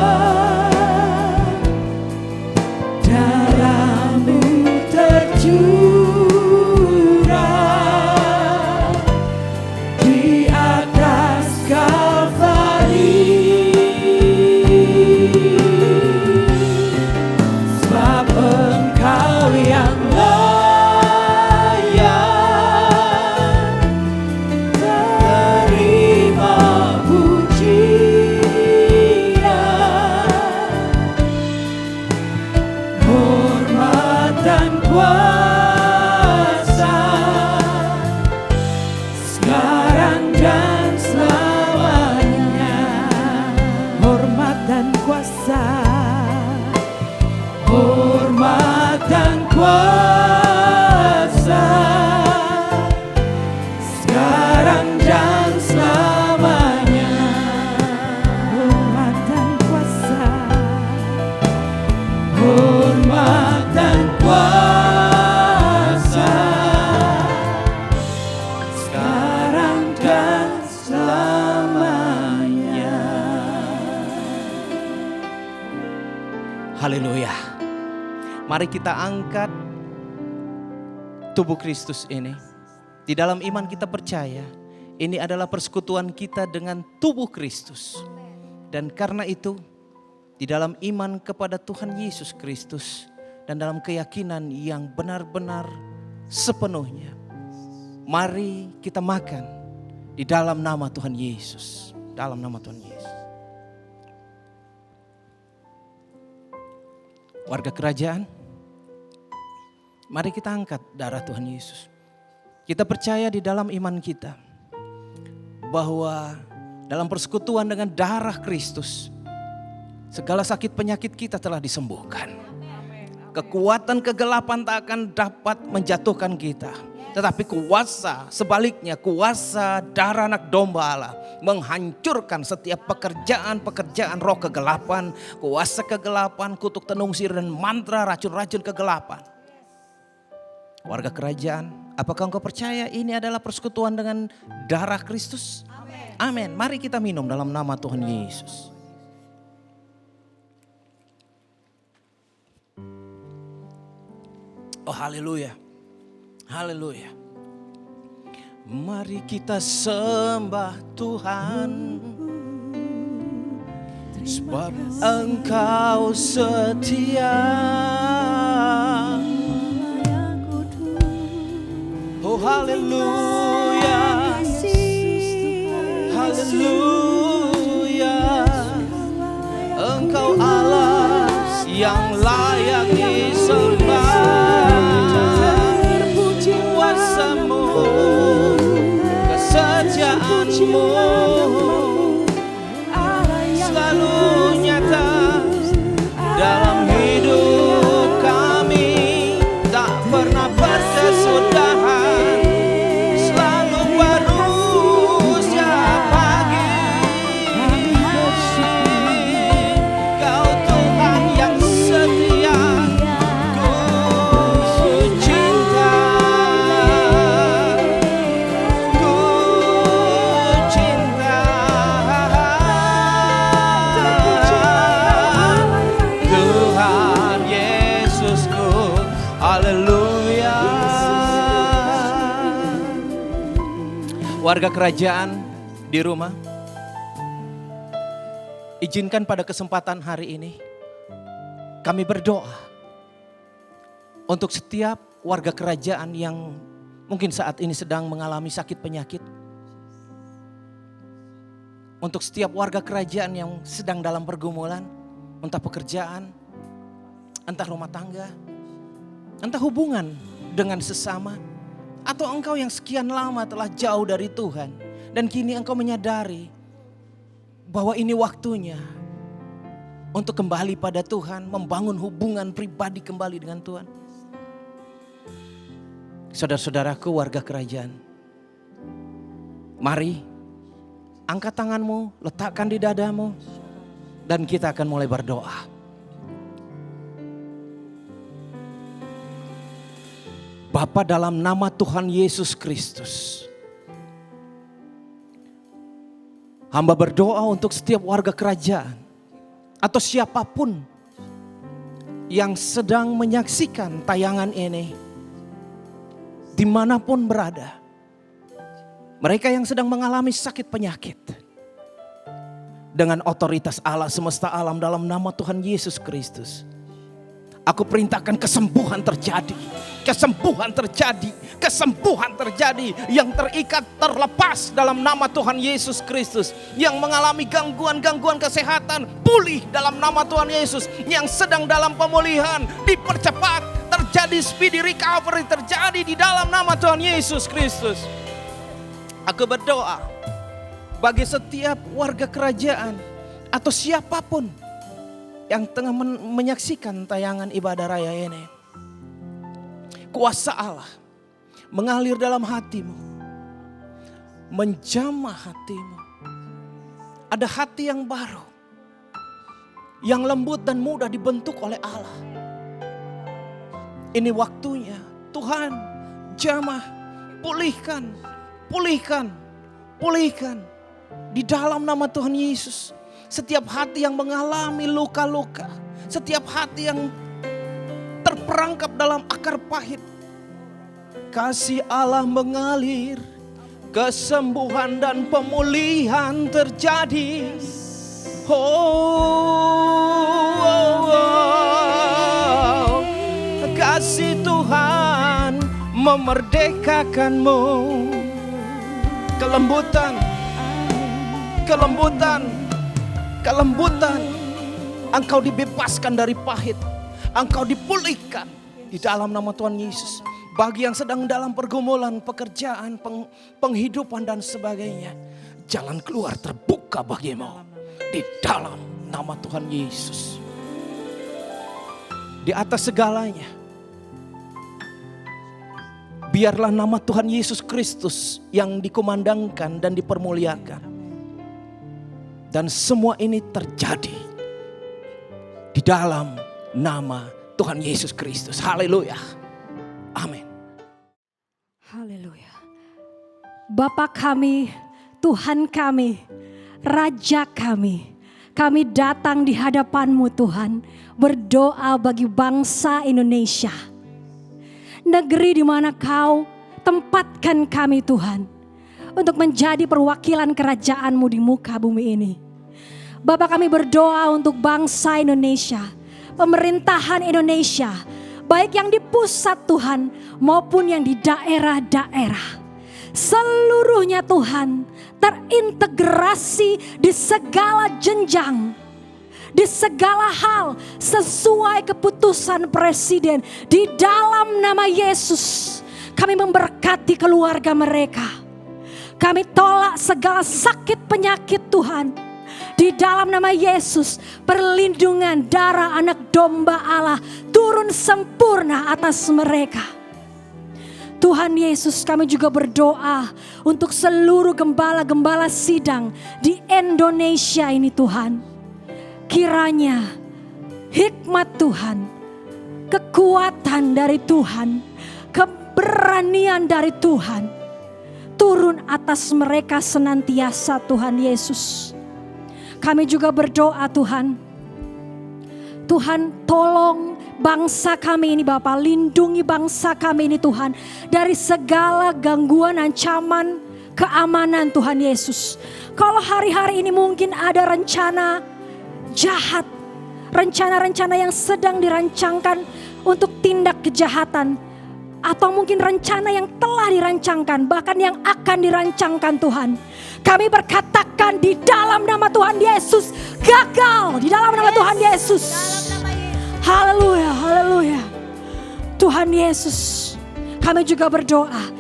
Haleluya. Mari kita angkat tubuh Kristus ini. Di dalam iman kita percaya ini adalah persekutuan kita dengan tubuh Kristus. Dan karena itu di dalam iman kepada Tuhan Yesus Kristus dan dalam keyakinan yang benar-benar sepenuhnya, mari kita makan di dalam nama Tuhan Yesus. Dalam nama Tuhan Yesus. Warga kerajaan, mari kita angkat darah Tuhan Yesus. Kita percaya di dalam iman kita bahwa dalam persekutuan dengan darah Kristus, segala sakit penyakit kita telah disembuhkan. Kekuatan kegelapan tak akan dapat menjatuhkan kita. Tetapi kuasa, sebaliknya kuasa darah anak domba Allah menghancurkan setiap pekerjaan-pekerjaan roh kegelapan, kuasa kegelapan, kutuk tenung sihir dan mantra racun-racun kegelapan. Warga kerajaan, apakah engkau percaya ini adalah persekutuan dengan darah Kristus? Amin. Mari kita minum dalam nama Tuhan Yesus. Oh haleluya. Haleluya. Mari kita sembah Tuhan, sebab Engkau setia. Oh haleluya. Haleluya. Engkau Allah yang layak disembah. Kuasamu, kesetiaanmu selalu nyata dalam hidup kami, tak pernah berkesudahan, selalu baru setiap pagi. Kau Tuhan yang setia, ku cinta. Tuhan Yesusku, haleluya. Warga kerajaan di rumah, izinkan pada kesempatan hari ini kami berdoa untuk setiap warga kerajaan yang mungkin saat ini sedang mengalami sakit penyakit. Untuk setiap warga kerajaan yang sedang dalam pergumulan, entah pekerjaan, entah rumah tangga, entah hubungan dengan sesama, atau engkau yang sekian lama telah jauh dari Tuhan dan kini engkau menyadari bahwa ini waktunya untuk kembali pada Tuhan, membangun hubungan pribadi kembali dengan Tuhan. Saudara-saudaraku warga kerajaan, mari angkat tanganmu, letakkan di dadamu, dan kita akan mulai berdoa. Bapa, dalam nama Tuhan Yesus Kristus, hamba berdoa untuk setiap warga kerajaan atau siapapun yang sedang menyaksikan tayangan ini, dimanapun berada. Mereka yang sedang mengalami sakit penyakit, dengan otoritas Allah semesta alam dalam nama Tuhan Yesus Kristus, aku perintahkan kesembuhan terjadi. Kesembuhan terjadi. Kesembuhan terjadi. Yang terikat terlepas dalam nama Tuhan Yesus Kristus. Yang mengalami gangguan-gangguan kesehatan pulih dalam nama Tuhan Yesus. Yang sedang dalam pemulihan dipercepat. Terjadi speedy recovery terjadi di dalam nama Tuhan Yesus Kristus. Aku berdoa bagi setiap warga kerajaan atau siapapun yang tengah menyaksikan tayangan ibadah raya ini. Kuasa Allah mengalir dalam hatimu, menjamah hatimu. Ada hati yang baru, yang lembut dan mudah dibentuk oleh Allah. Ini waktunya Tuhan jamah, pulihkan, pulihkan, pulihkan. Di dalam nama Tuhan Yesus, setiap hati yang mengalami luka-luka, setiap hati yang terperangkap dalam akar pahit. Kasih Allah mengalir, kesembuhan dan pemulihan terjadi. Kasih Tuhan memerdekakanmu. Kelembutan. Engkau dibebaskan dari pahit. Engkau dipulihkan di dalam nama Tuhan Yesus. Bagi yang sedang dalam pergumulan, pekerjaan, penghidupan dan sebagainya, jalan keluar terbuka bagimu di dalam nama Tuhan Yesus. Di atas segalanya, biarlah nama Tuhan Yesus Kristus yang dikumandangkan dan dipermuliakan. Dan semua ini terjadi di dalam nama Tuhan Yesus Kristus. Haleluya. Amin. Haleluya. Bapa kami, Tuhan kami, Raja kami datang di hadapan-Mu Tuhan, berdoa bagi bangsa Indonesia. Negeri di mana Kau tempatkan kami Tuhan, untuk menjadi perwakilan kerajaan-Mu di muka bumi ini. Bapa kami berdoa untuk bangsa Indonesia, pemerintahan Indonesia, baik yang di pusat Tuhan maupun yang di daerah-daerah. Seluruhnya Tuhan terintegrasi di segala jenjang, di segala hal sesuai keputusan Presiden. Di dalam nama Yesus kami memberkati keluarga mereka. Kami tolak segala sakit penyakit Tuhan. Di dalam nama Yesus, perlindungan darah anak domba Allah turun sempurna atas mereka. Tuhan Yesus, kami juga berdoa untuk seluruh gembala-gembala sidang di Indonesia ini Tuhan. Kiranya hikmat Tuhan, kekuatan dari Tuhan, keberanian dari Tuhan turun atas mereka senantiasa Tuhan Yesus. Kami juga berdoa Tuhan, tolong bangsa kami ini Bapa, lindungi bangsa kami ini Tuhan dari segala gangguan, ancaman, keamanan Tuhan Yesus. Kalau hari-hari ini mungkin ada rencana jahat, rencana-rencana yang sedang dirancangkan untuk tindak kejahatan, atau mungkin rencana yang telah dirancangkan, bahkan yang akan dirancangkan Tuhan, kami berkatakan di dalam nama Tuhan Yesus, gagal di dalam nama Tuhan Yesus. Haleluya, haleluya. Tuhan Yesus, kami juga berdoa,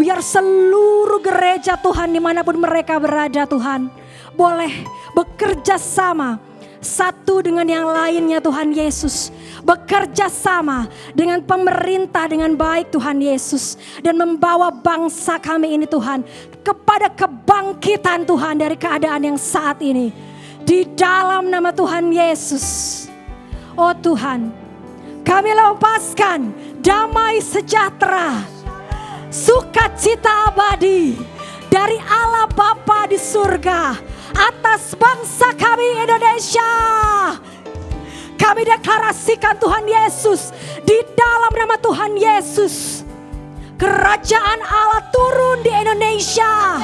biar seluruh gereja Tuhan dimanapun mereka berada Tuhan, boleh bekerja sama satu dengan yang lainnya Tuhan Yesus. Bekerja sama dengan pemerintah dengan baik Tuhan Yesus. Dan membawa bangsa kami ini Tuhan kepada kebangkitan Tuhan dari keadaan yang saat ini. Di dalam nama Tuhan Yesus. Oh Tuhan, kami lepaskan damai sejahtera, sukacita abadi dari Allah Bapa di surga atas bangsa kami Indonesia. Kami deklarasikan Tuhan Yesus, di dalam nama Tuhan Yesus, kerajaan Allah turun di Indonesia.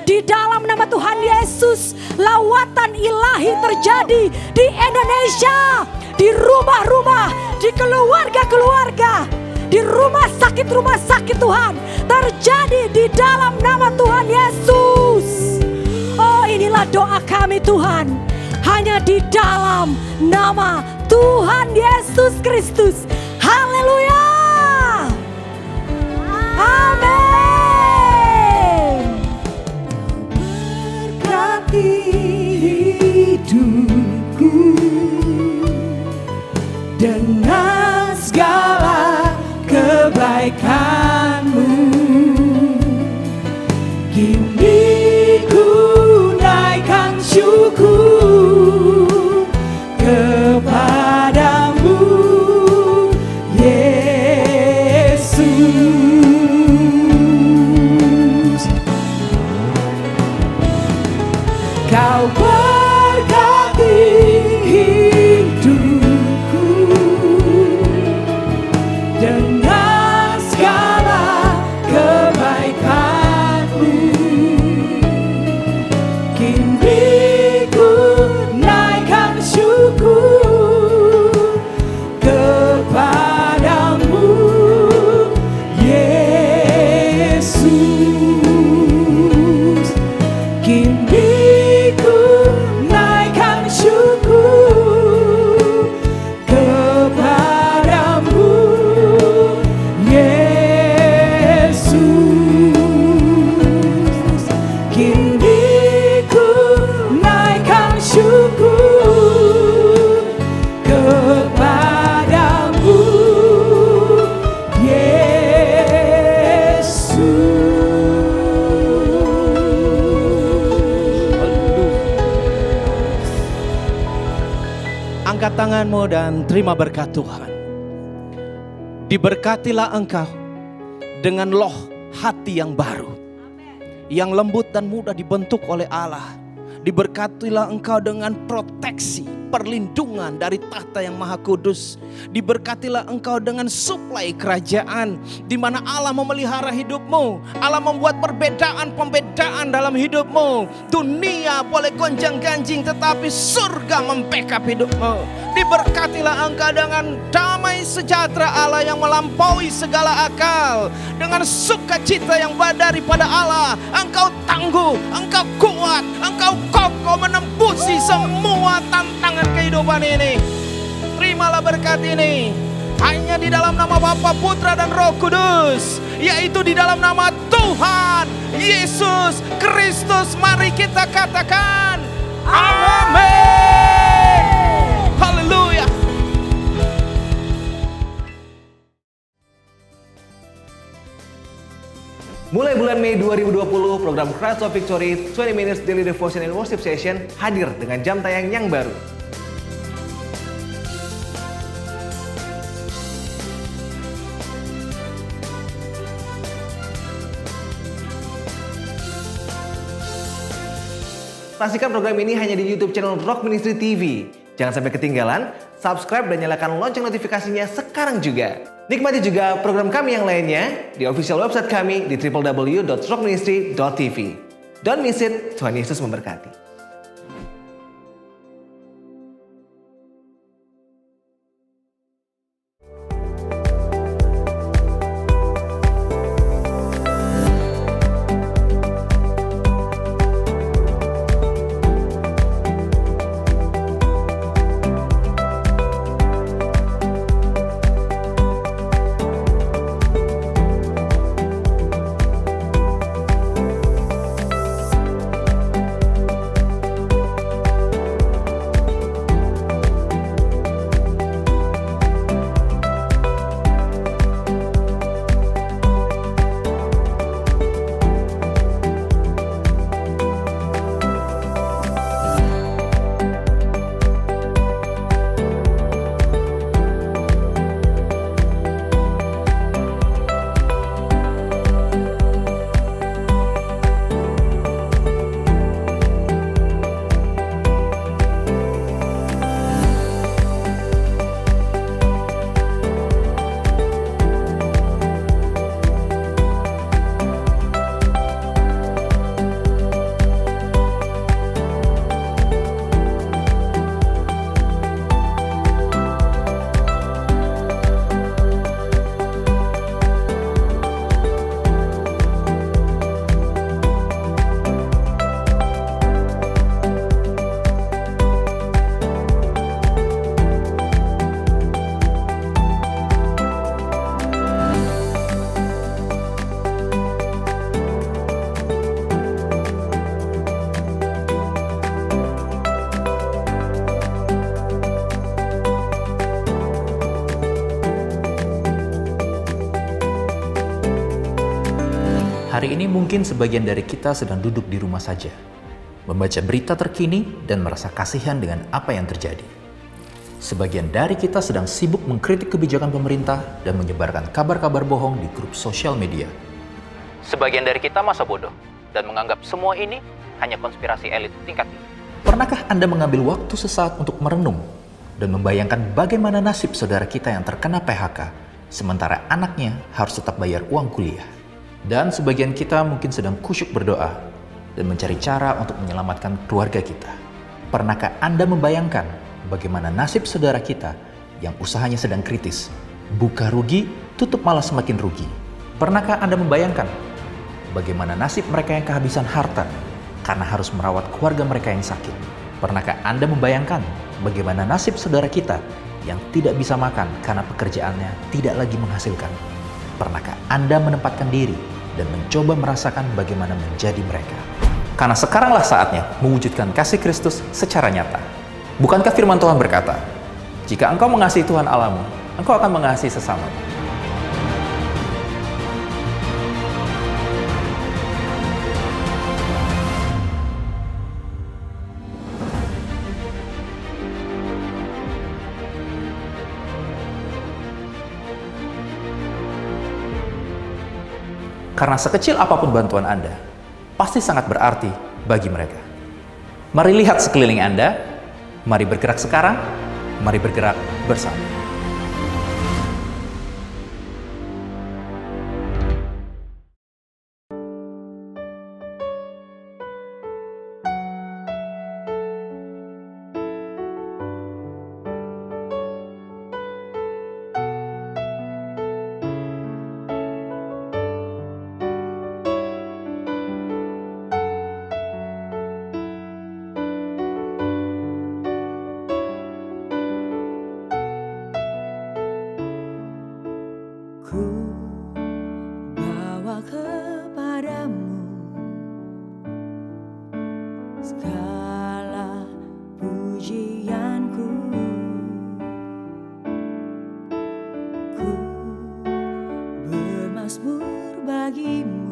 Di dalam nama Tuhan Yesus, lawatan ilahi terjadi di Indonesia, di rumah-rumah, di keluarga-keluarga, di rumah sakit Tuhan, terjadi di dalam nama Tuhan Yesus. Oh, inilah doa kami Tuhan, hanya di dalam nama Tuhan Yesus Kristus. Haleluya. Amin. Berkati hidupku dengan segala kebaikan-Mu. Kini ku naikkan syukur kepadamu Yesus. Angkat tanganmu dan terima berkat Tuhan. Diberkatilah engkau dengan loh hati yang baru, yang lembut dan mudah dibentuk oleh Allah. Diberkatilah engkau dengan proteksi, perlindungan dari tahta yang maha kudus. Diberkatilah engkau dengan suplai kerajaan, di mana Allah memelihara hidupmu. Allah membuat pembedaan dalam hidupmu. Dunia boleh gonjang-ganjing, tetapi surga membackup hidupmu. Diberkatilah engkau dengan damai sejahtera Allah yang melampaui segala akal. Dengan sukacita yang daripada Allah, engkau tangguh, engkau kuat, engkau kokoh menembusi semua tantangan kehidupan ini. Terimalah berkat ini hanya di dalam nama Bapa, Putra dan Roh Kudus, yaitu di dalam nama Tuhan Yesus Kristus. Mari kita katakan amin. Haleluya. Mulai bulan Mei 2020, program Christ of Victory 20 Minutes Daily Devotion and Worship Session hadir dengan jam tayang yang baru. Saksikan program ini hanya di YouTube channel Rock Ministry TV. Jangan sampai ketinggalan, subscribe dan nyalakan lonceng notifikasinya sekarang juga. Nikmati juga program kami yang lainnya di official website kami di www.rockministry.tv. Don't miss it, Tuhan Yesus memberkati. Hari ini mungkin sebagian dari kita sedang duduk di rumah saja, membaca berita terkini dan merasa kasihan dengan apa yang terjadi. Sebagian dari kita sedang sibuk mengkritik kebijakan pemerintah dan menyebarkan kabar-kabar bohong di grup sosial media. Sebagian dari kita masa bodoh dan menganggap semua ini hanya konspirasi elit tingkat tinggi. Pernahkah Anda mengambil waktu sesaat untuk merenung dan membayangkan bagaimana nasib saudara kita yang terkena PHK, sementara anaknya harus tetap bayar uang kuliah? Dan sebagian kita mungkin sedang kusyuk berdoa dan mencari cara untuk menyelamatkan keluarga kita. Pernahkah Anda membayangkan bagaimana nasib saudara kita yang usahanya sedang kritis, buka rugi, tutup malah semakin rugi? Pernahkah Anda membayangkan bagaimana nasib mereka yang kehabisan harta karena harus merawat keluarga mereka yang sakit? Pernahkah Anda membayangkan bagaimana nasib saudara kita yang tidak bisa makan karena pekerjaannya tidak lagi menghasilkan? Pernahkah Anda menempatkan diri dan mencoba merasakan bagaimana menjadi mereka? Karena sekaranglah saatnya mewujudkan kasih Kristus secara nyata. Bukankah firman Tuhan berkata, jika engkau mengasihi Tuhan Allahmu, engkau akan mengasihi sesamamu. Karena sekecil apapun bantuan Anda, pasti sangat berarti bagi mereka. Mari lihat sekeliling Anda, mari bergerak sekarang, mari bergerak bersama. Ku bawa kepadamu segala pujianku. Ku bermazmur bagimu,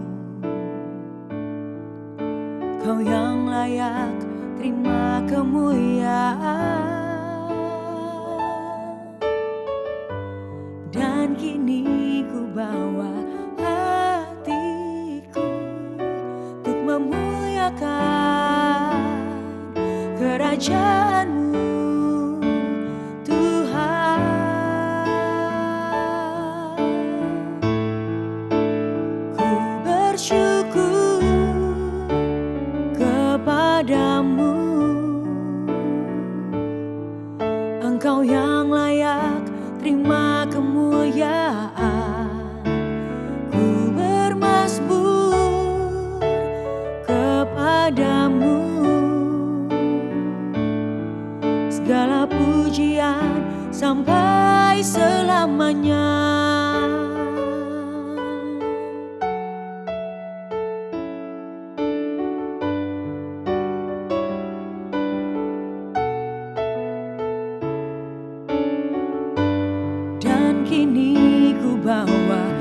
Kau yang layak terima kemuliaan. Dan kini ku bawa hatiku untuk memuliakan kerajaan-Mu, Tuhan. Ku bersyukur kepadamu, Engkau yang layak terima kemuliaan. Ku bermazmur kepadamu, segala pujian sampai selamanya. Dan kini ku bawa